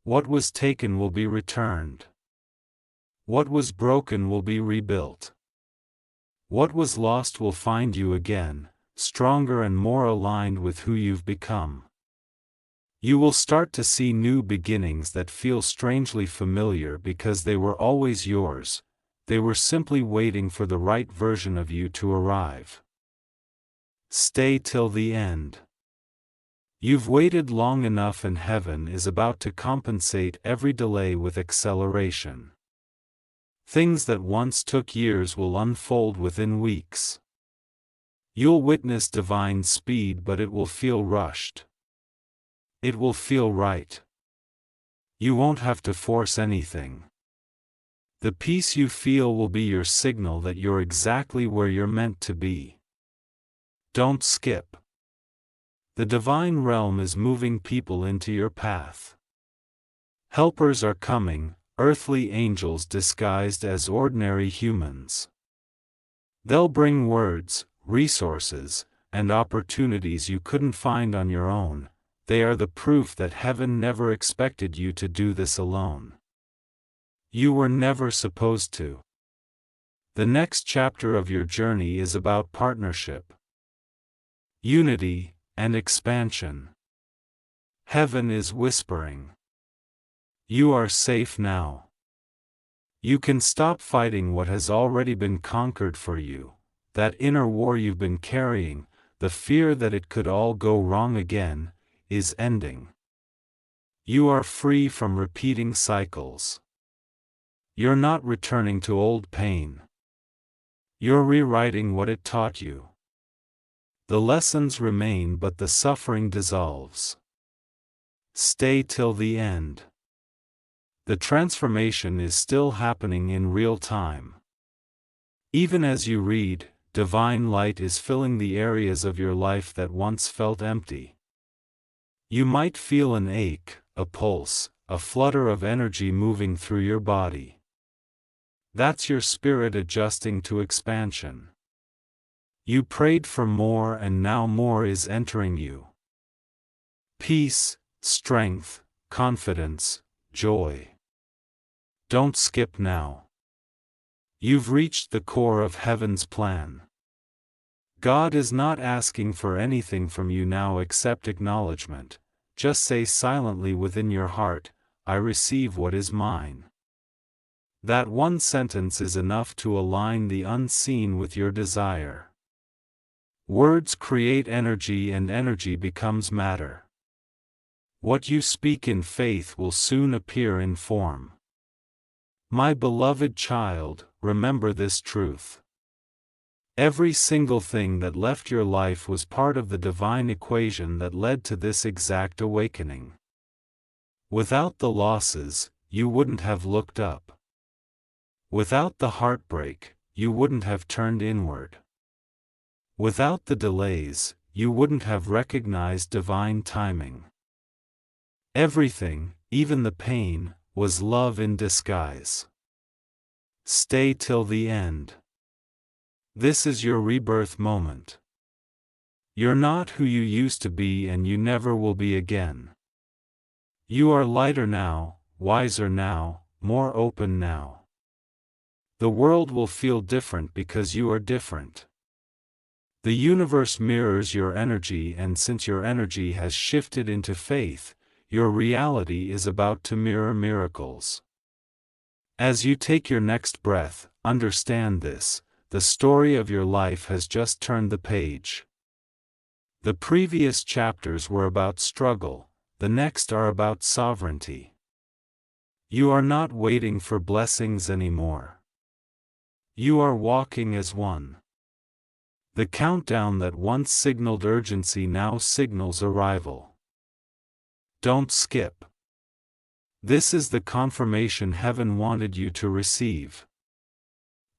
Speaker 1: What was taken will be returned. What was broken will be rebuilt. What was lost will find you again, stronger and more aligned with who you've become. You will start to see new beginnings that feel strangely familiar because they were always yours. They were simply waiting for the right version of you to arrive. Stay till the end. You've waited long enough, and heaven is about to compensate every delay with acceleration. Things that once took years will unfold within weeks. You'll witness divine speed, but it will feel rushed. It will feel right. You won't have to force anything. The peace you feel will be your signal that you're exactly where you're meant to be. Don't skip. The divine realm is moving people into your path. Helpers are coming, earthly angels disguised as ordinary humans. They'll bring words, resources, and opportunities you couldn't find on your own. They are the proof that heaven never expected you to do this alone. You were never supposed to. The next chapter of your journey is about partnership, unity, and expansion. Heaven is whispering. You are safe now. You can stop fighting what has already been conquered for you. That inner war you've been carrying, the fear that it could all go wrong again, is ending. You are free from repeating cycles. You're not returning to old pain. You're rewriting what it taught you. The lessons remain, but the suffering dissolves. Stay till the end. The transformation is still happening in real time. Even as you read, divine light is filling the areas of your life that once felt empty. You might feel an ache, a pulse, a flutter of energy moving through your body. That's your spirit adjusting to expansion. You prayed for more, and now more is entering you. Peace, strength, confidence, joy. Don't skip now. You've reached the core of heaven's plan. God is not asking for anything from you now except acknowledgement. Just say silently within your heart, I receive what is mine. That one sentence is enough to align the unseen with your desire. Words create energy, and energy becomes matter. What you speak in faith will soon appear in form. My beloved child, remember this truth. Every single thing that left your life was part of the divine equation that led to this exact awakening. Without the losses, you wouldn't have looked up. Without the heartbreak, you wouldn't have turned inward. Without the delays, you wouldn't have recognized divine timing. Everything, even the pain, was love in disguise. Stay till the end. This is your rebirth moment. You're not who you used to be, and you never will be again. You are lighter now, wiser now, more open now. The world will feel different because you are different. The universe mirrors your energy, and since your energy has shifted into faith, your reality is about to mirror miracles. As you take your next breath, understand this: the story of your life has just turned the page. The previous chapters were about struggle, the next are about sovereignty. You are not waiting for blessings anymore. You are walking as one. The countdown that once signaled urgency now signals arrival. Don't skip. This is the confirmation heaven wanted you to receive.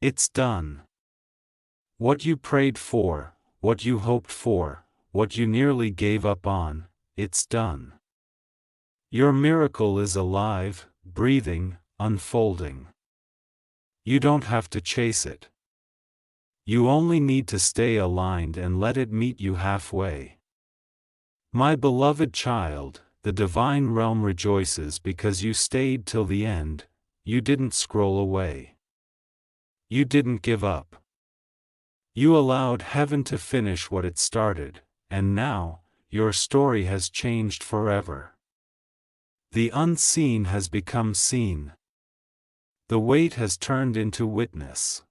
Speaker 1: It's done. What you prayed for, what you hoped for, what you nearly gave up on, it's done. Your miracle is alive, breathing, unfolding. You don't have to chase it. You only need to stay aligned and let it meet you halfway. My beloved child, the divine realm rejoices because you stayed till the end. You didn't scroll away. You didn't give up. You allowed heaven to finish what it started, and now, your story has changed forever. The unseen has become seen. The weight has turned into witness.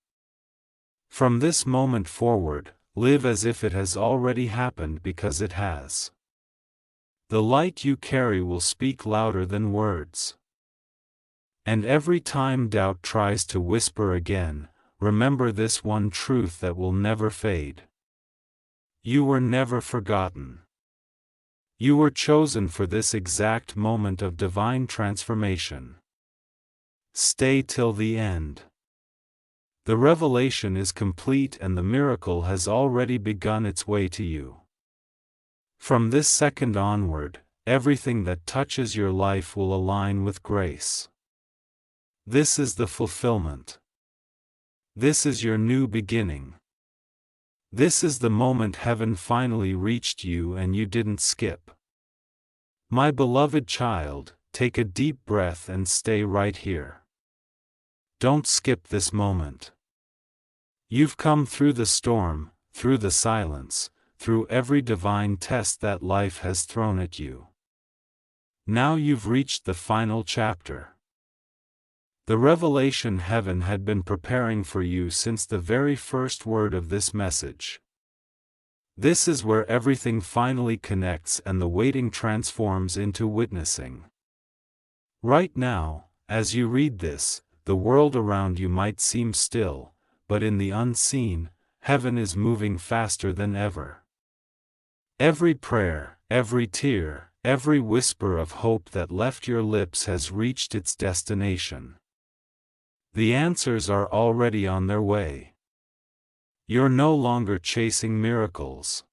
Speaker 1: From this moment forward, live as if it has already happened, because it has. The light you carry will speak louder than words. And every time doubt tries to whisper again, remember this one truth that will never fade. You were never forgotten. You were chosen for this exact moment of divine transformation. Stay till the end. The revelation is complete and the miracle has already begun its way to you. From this second onward, everything that touches your life will align with grace. This is the fulfillment. This is your new beginning. This is the moment heaven finally reached you and you didn't skip. My beloved child, take a deep breath and stay right here. Don't skip this moment. You've come through the storm, through the silence, through every divine test that life has thrown at you. Now you've reached the final chapter. The revelation heaven had been preparing for you since the very first word of this message. This is where everything finally connects and the waiting transforms into witnessing. Right now, as you read this, the world around you might seem still, but in the unseen, heaven is moving faster than ever. Every prayer, every tear, every whisper of hope that left your lips has reached its destination. The answers are already on their way. You're no longer chasing miracles.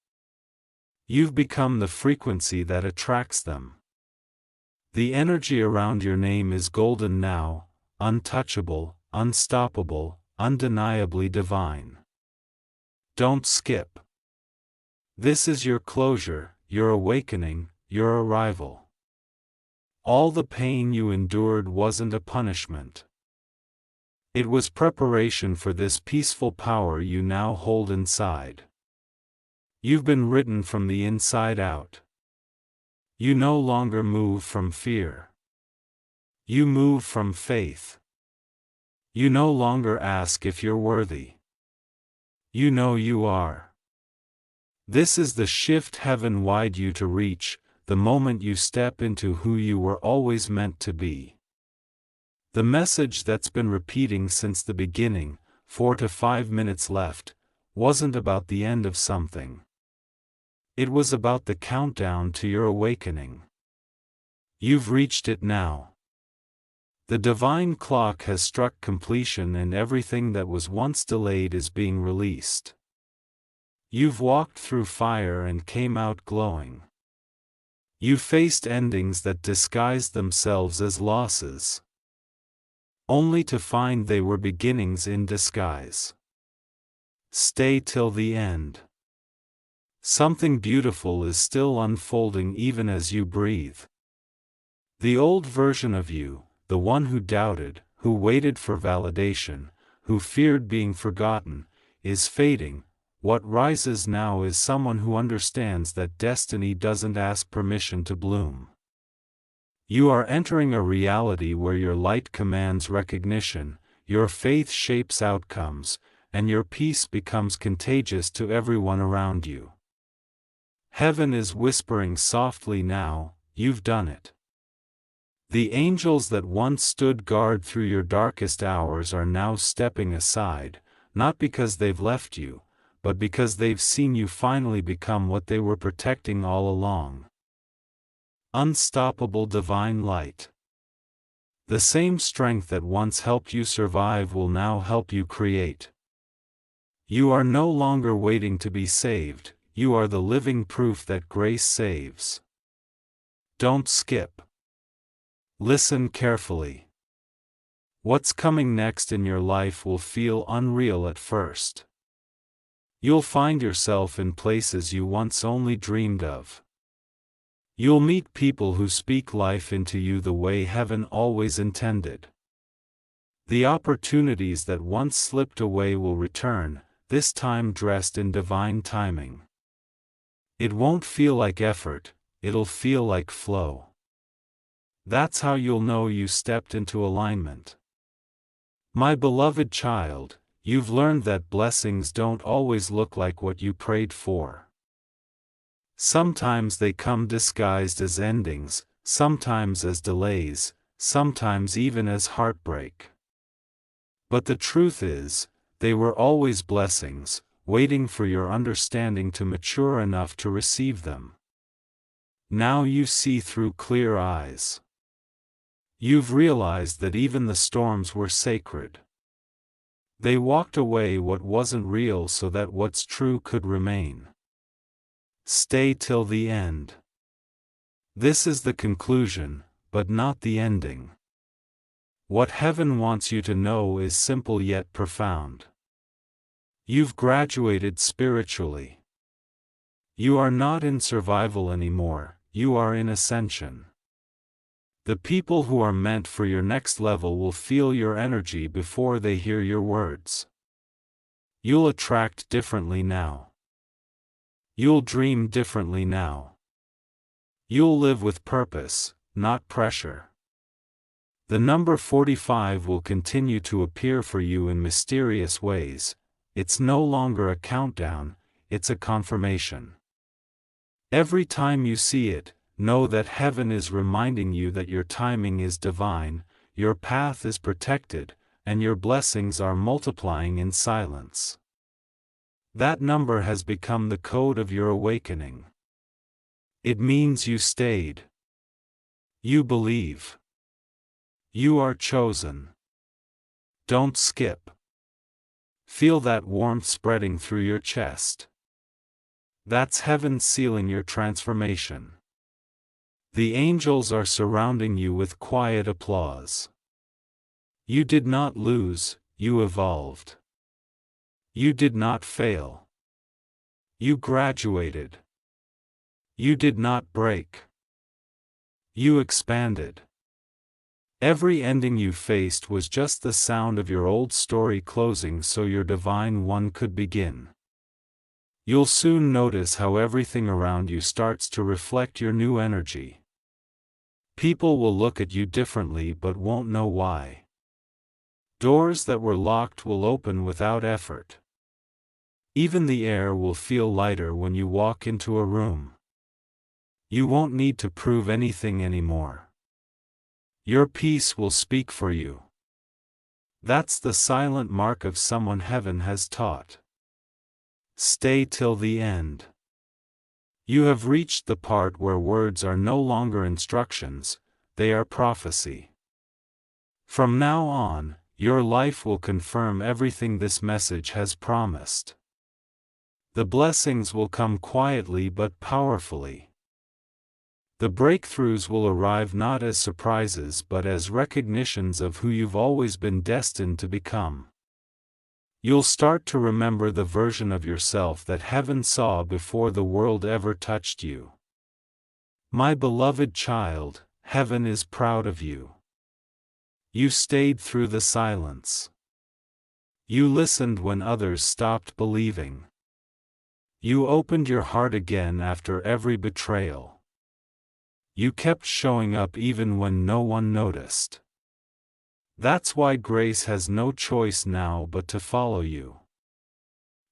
Speaker 1: You've become the frequency that attracts them. The energy around your name is golden now, untouchable, unstoppable, undeniably divine. Don't skip. This is your closure, your awakening, your arrival. All the pain you endured wasn't a punishment. It was preparation for this peaceful power you now hold inside. You've been written from the inside out. You no longer move from fear. You move from faith. You no longer ask if you're worthy. You know you are. This is the shift heaven wired you to reach, the moment you step into who you were always meant to be. The message that's been repeating since the beginning, 4 to 5 minutes left, wasn't about the end of something. It was about the countdown to your awakening. You've reached it now. The divine clock has struck completion and everything that was once delayed is being released. You've walked through fire and came out glowing. You faced endings that disguised themselves as losses, only to find they were beginnings in disguise. Stay till the end. Something beautiful is still unfolding even as you breathe. The old version of you, the one who doubted, who waited for validation, who feared being forgotten, is fading. What rises now is someone who understands that destiny doesn't ask permission to bloom. You are entering a reality where your light commands recognition, your faith shapes outcomes, and your peace becomes contagious to everyone around you. Heaven is whispering softly now, you've done it. The angels that once stood guard through your darkest hours are now stepping aside, not because they've left you, but because they've seen you finally become what they were protecting all along. Unstoppable divine light. The same strength that once helped you survive will now help you create. You are no longer waiting to be saved, you are the living proof that grace saves. Don't skip. Listen carefully. What's coming next in your life will feel unreal at first. You'll find yourself in places you once only dreamed of. You'll meet people who speak life into you the way heaven always intended. The opportunities that once slipped away will return, this time dressed in divine timing. It won't feel like effort, it'll feel like flow. That's how you'll know you stepped into alignment. My beloved child, you've learned that blessings don't always look like what you prayed for. Sometimes they come disguised as endings, sometimes as delays, sometimes even as heartbreak. But the truth is, they were always blessings, waiting for your understanding to mature enough to receive them. Now you see through clear eyes. You've realized that even the storms were sacred. They walked away what wasn't real so that what's true could remain. Stay till the end. This is the conclusion, but not the ending. What heaven wants you to know is simple yet profound. You've graduated spiritually. You are not in survival anymore, you are in ascension. The people who are meant for your next level will feel your energy before they hear your words. You'll attract differently now. You'll dream differently now. You'll live with purpose, not pressure. The number 45 will continue to appear for you in mysterious ways. It's no longer a countdown, it's a confirmation. Every time you see it, know that heaven is reminding you that your timing is divine, your path is protected, and your blessings are multiplying in silence. That number has become the code of your awakening. It means you stayed. You believe. You are chosen. Don't skip. Feel that warmth spreading through your chest. That's heaven sealing your transformation. The angels are surrounding you with quiet applause. You did not lose, you evolved. You did not fail. You graduated. You did not break. You expanded. Every ending you faced was just the sound of your old story closing so your divine one could begin. You'll soon notice how everything around you starts to reflect your new energy. People will look at you differently but won't know why. Doors that were locked will open without effort. Even the air will feel lighter when you walk into a room. You won't need to prove anything anymore. Your peace will speak for you. That's the silent mark of someone heaven has taught. Stay till the end. You have reached the part where words are no longer instructions, they are prophecy. From now on, your life will confirm everything this message has promised. The blessings will come quietly but powerfully. The breakthroughs will arrive not as surprises but as recognitions of who you've always been destined to become. You'll start to remember the version of yourself that heaven saw before the world ever touched you. My beloved child, heaven is proud of you. You stayed through the silence. You listened when others stopped believing. You opened your heart again after every betrayal. You kept showing up even when no one noticed. That's why grace has no choice now but to follow you.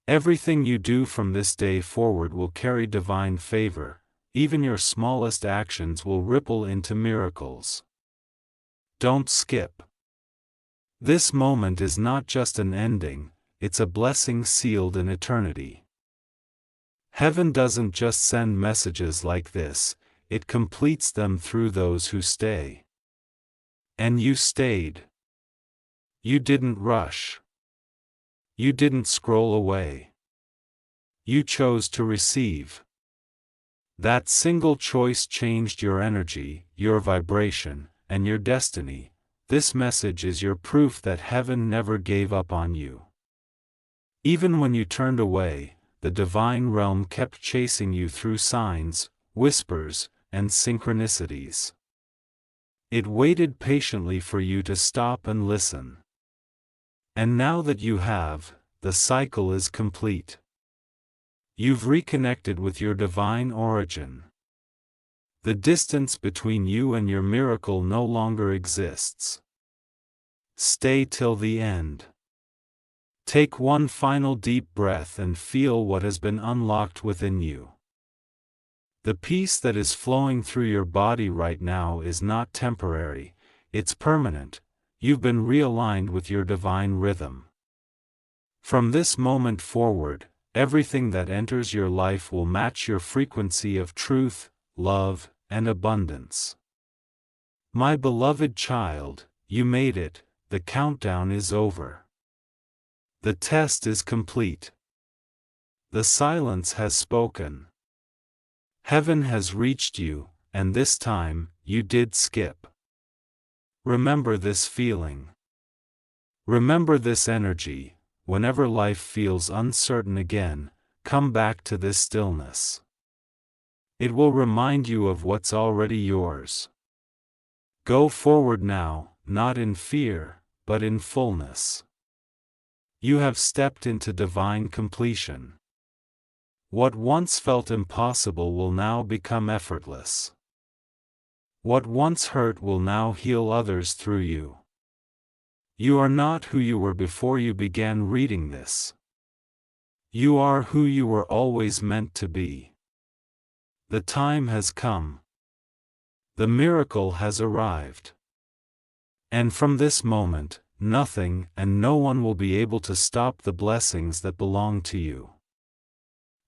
Speaker 1: Everything you do from this day forward will carry divine favor, even your smallest actions will ripple into miracles. Don't skip. This moment is not just an ending, it's a blessing sealed in eternity. Heaven doesn't just send messages like this, it completes them through those who stay. And you stayed. You didn't rush. You didn't scroll away. You chose to receive. That single choice changed your energy, your vibration, and your destiny. This message is your proof that heaven never gave up on you. Even when you turned away, the divine realm kept chasing you through signs, whispers, and synchronicities. It waited patiently for you to stop and listen. And now that you have, the cycle is complete. You've reconnected with your divine origin. The distance between you and your miracle no longer exists. Stay till the end. Take one final deep breath and feel what has been unlocked within you. The peace that is flowing through your body right now is not temporary, it's permanent. You've been realigned with your divine rhythm. From this moment forward, everything that enters your life will match your frequency of truth, love, and abundance. My beloved child, you made it, the countdown is over. The test is complete. The silence has spoken. Heaven has reached you, and this time, you did skip. Remember this feeling. Remember this energy. Whenever life feels uncertain again, come back to this stillness. It will remind you of what's already yours. Go forward now, not in fear, but in fullness. You have stepped into divine completion. What once felt impossible will now become effortless. What once hurt will now heal others through you. You are not who you were before you began reading this. You are who you were always meant to be. The time has come. The miracle has arrived. And from this moment, nothing and no one will be able to stop the blessings that belong to you.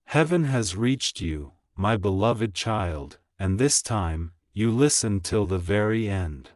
Speaker 1: Heaven has reached you, my beloved child, and this time, you listen till the very end.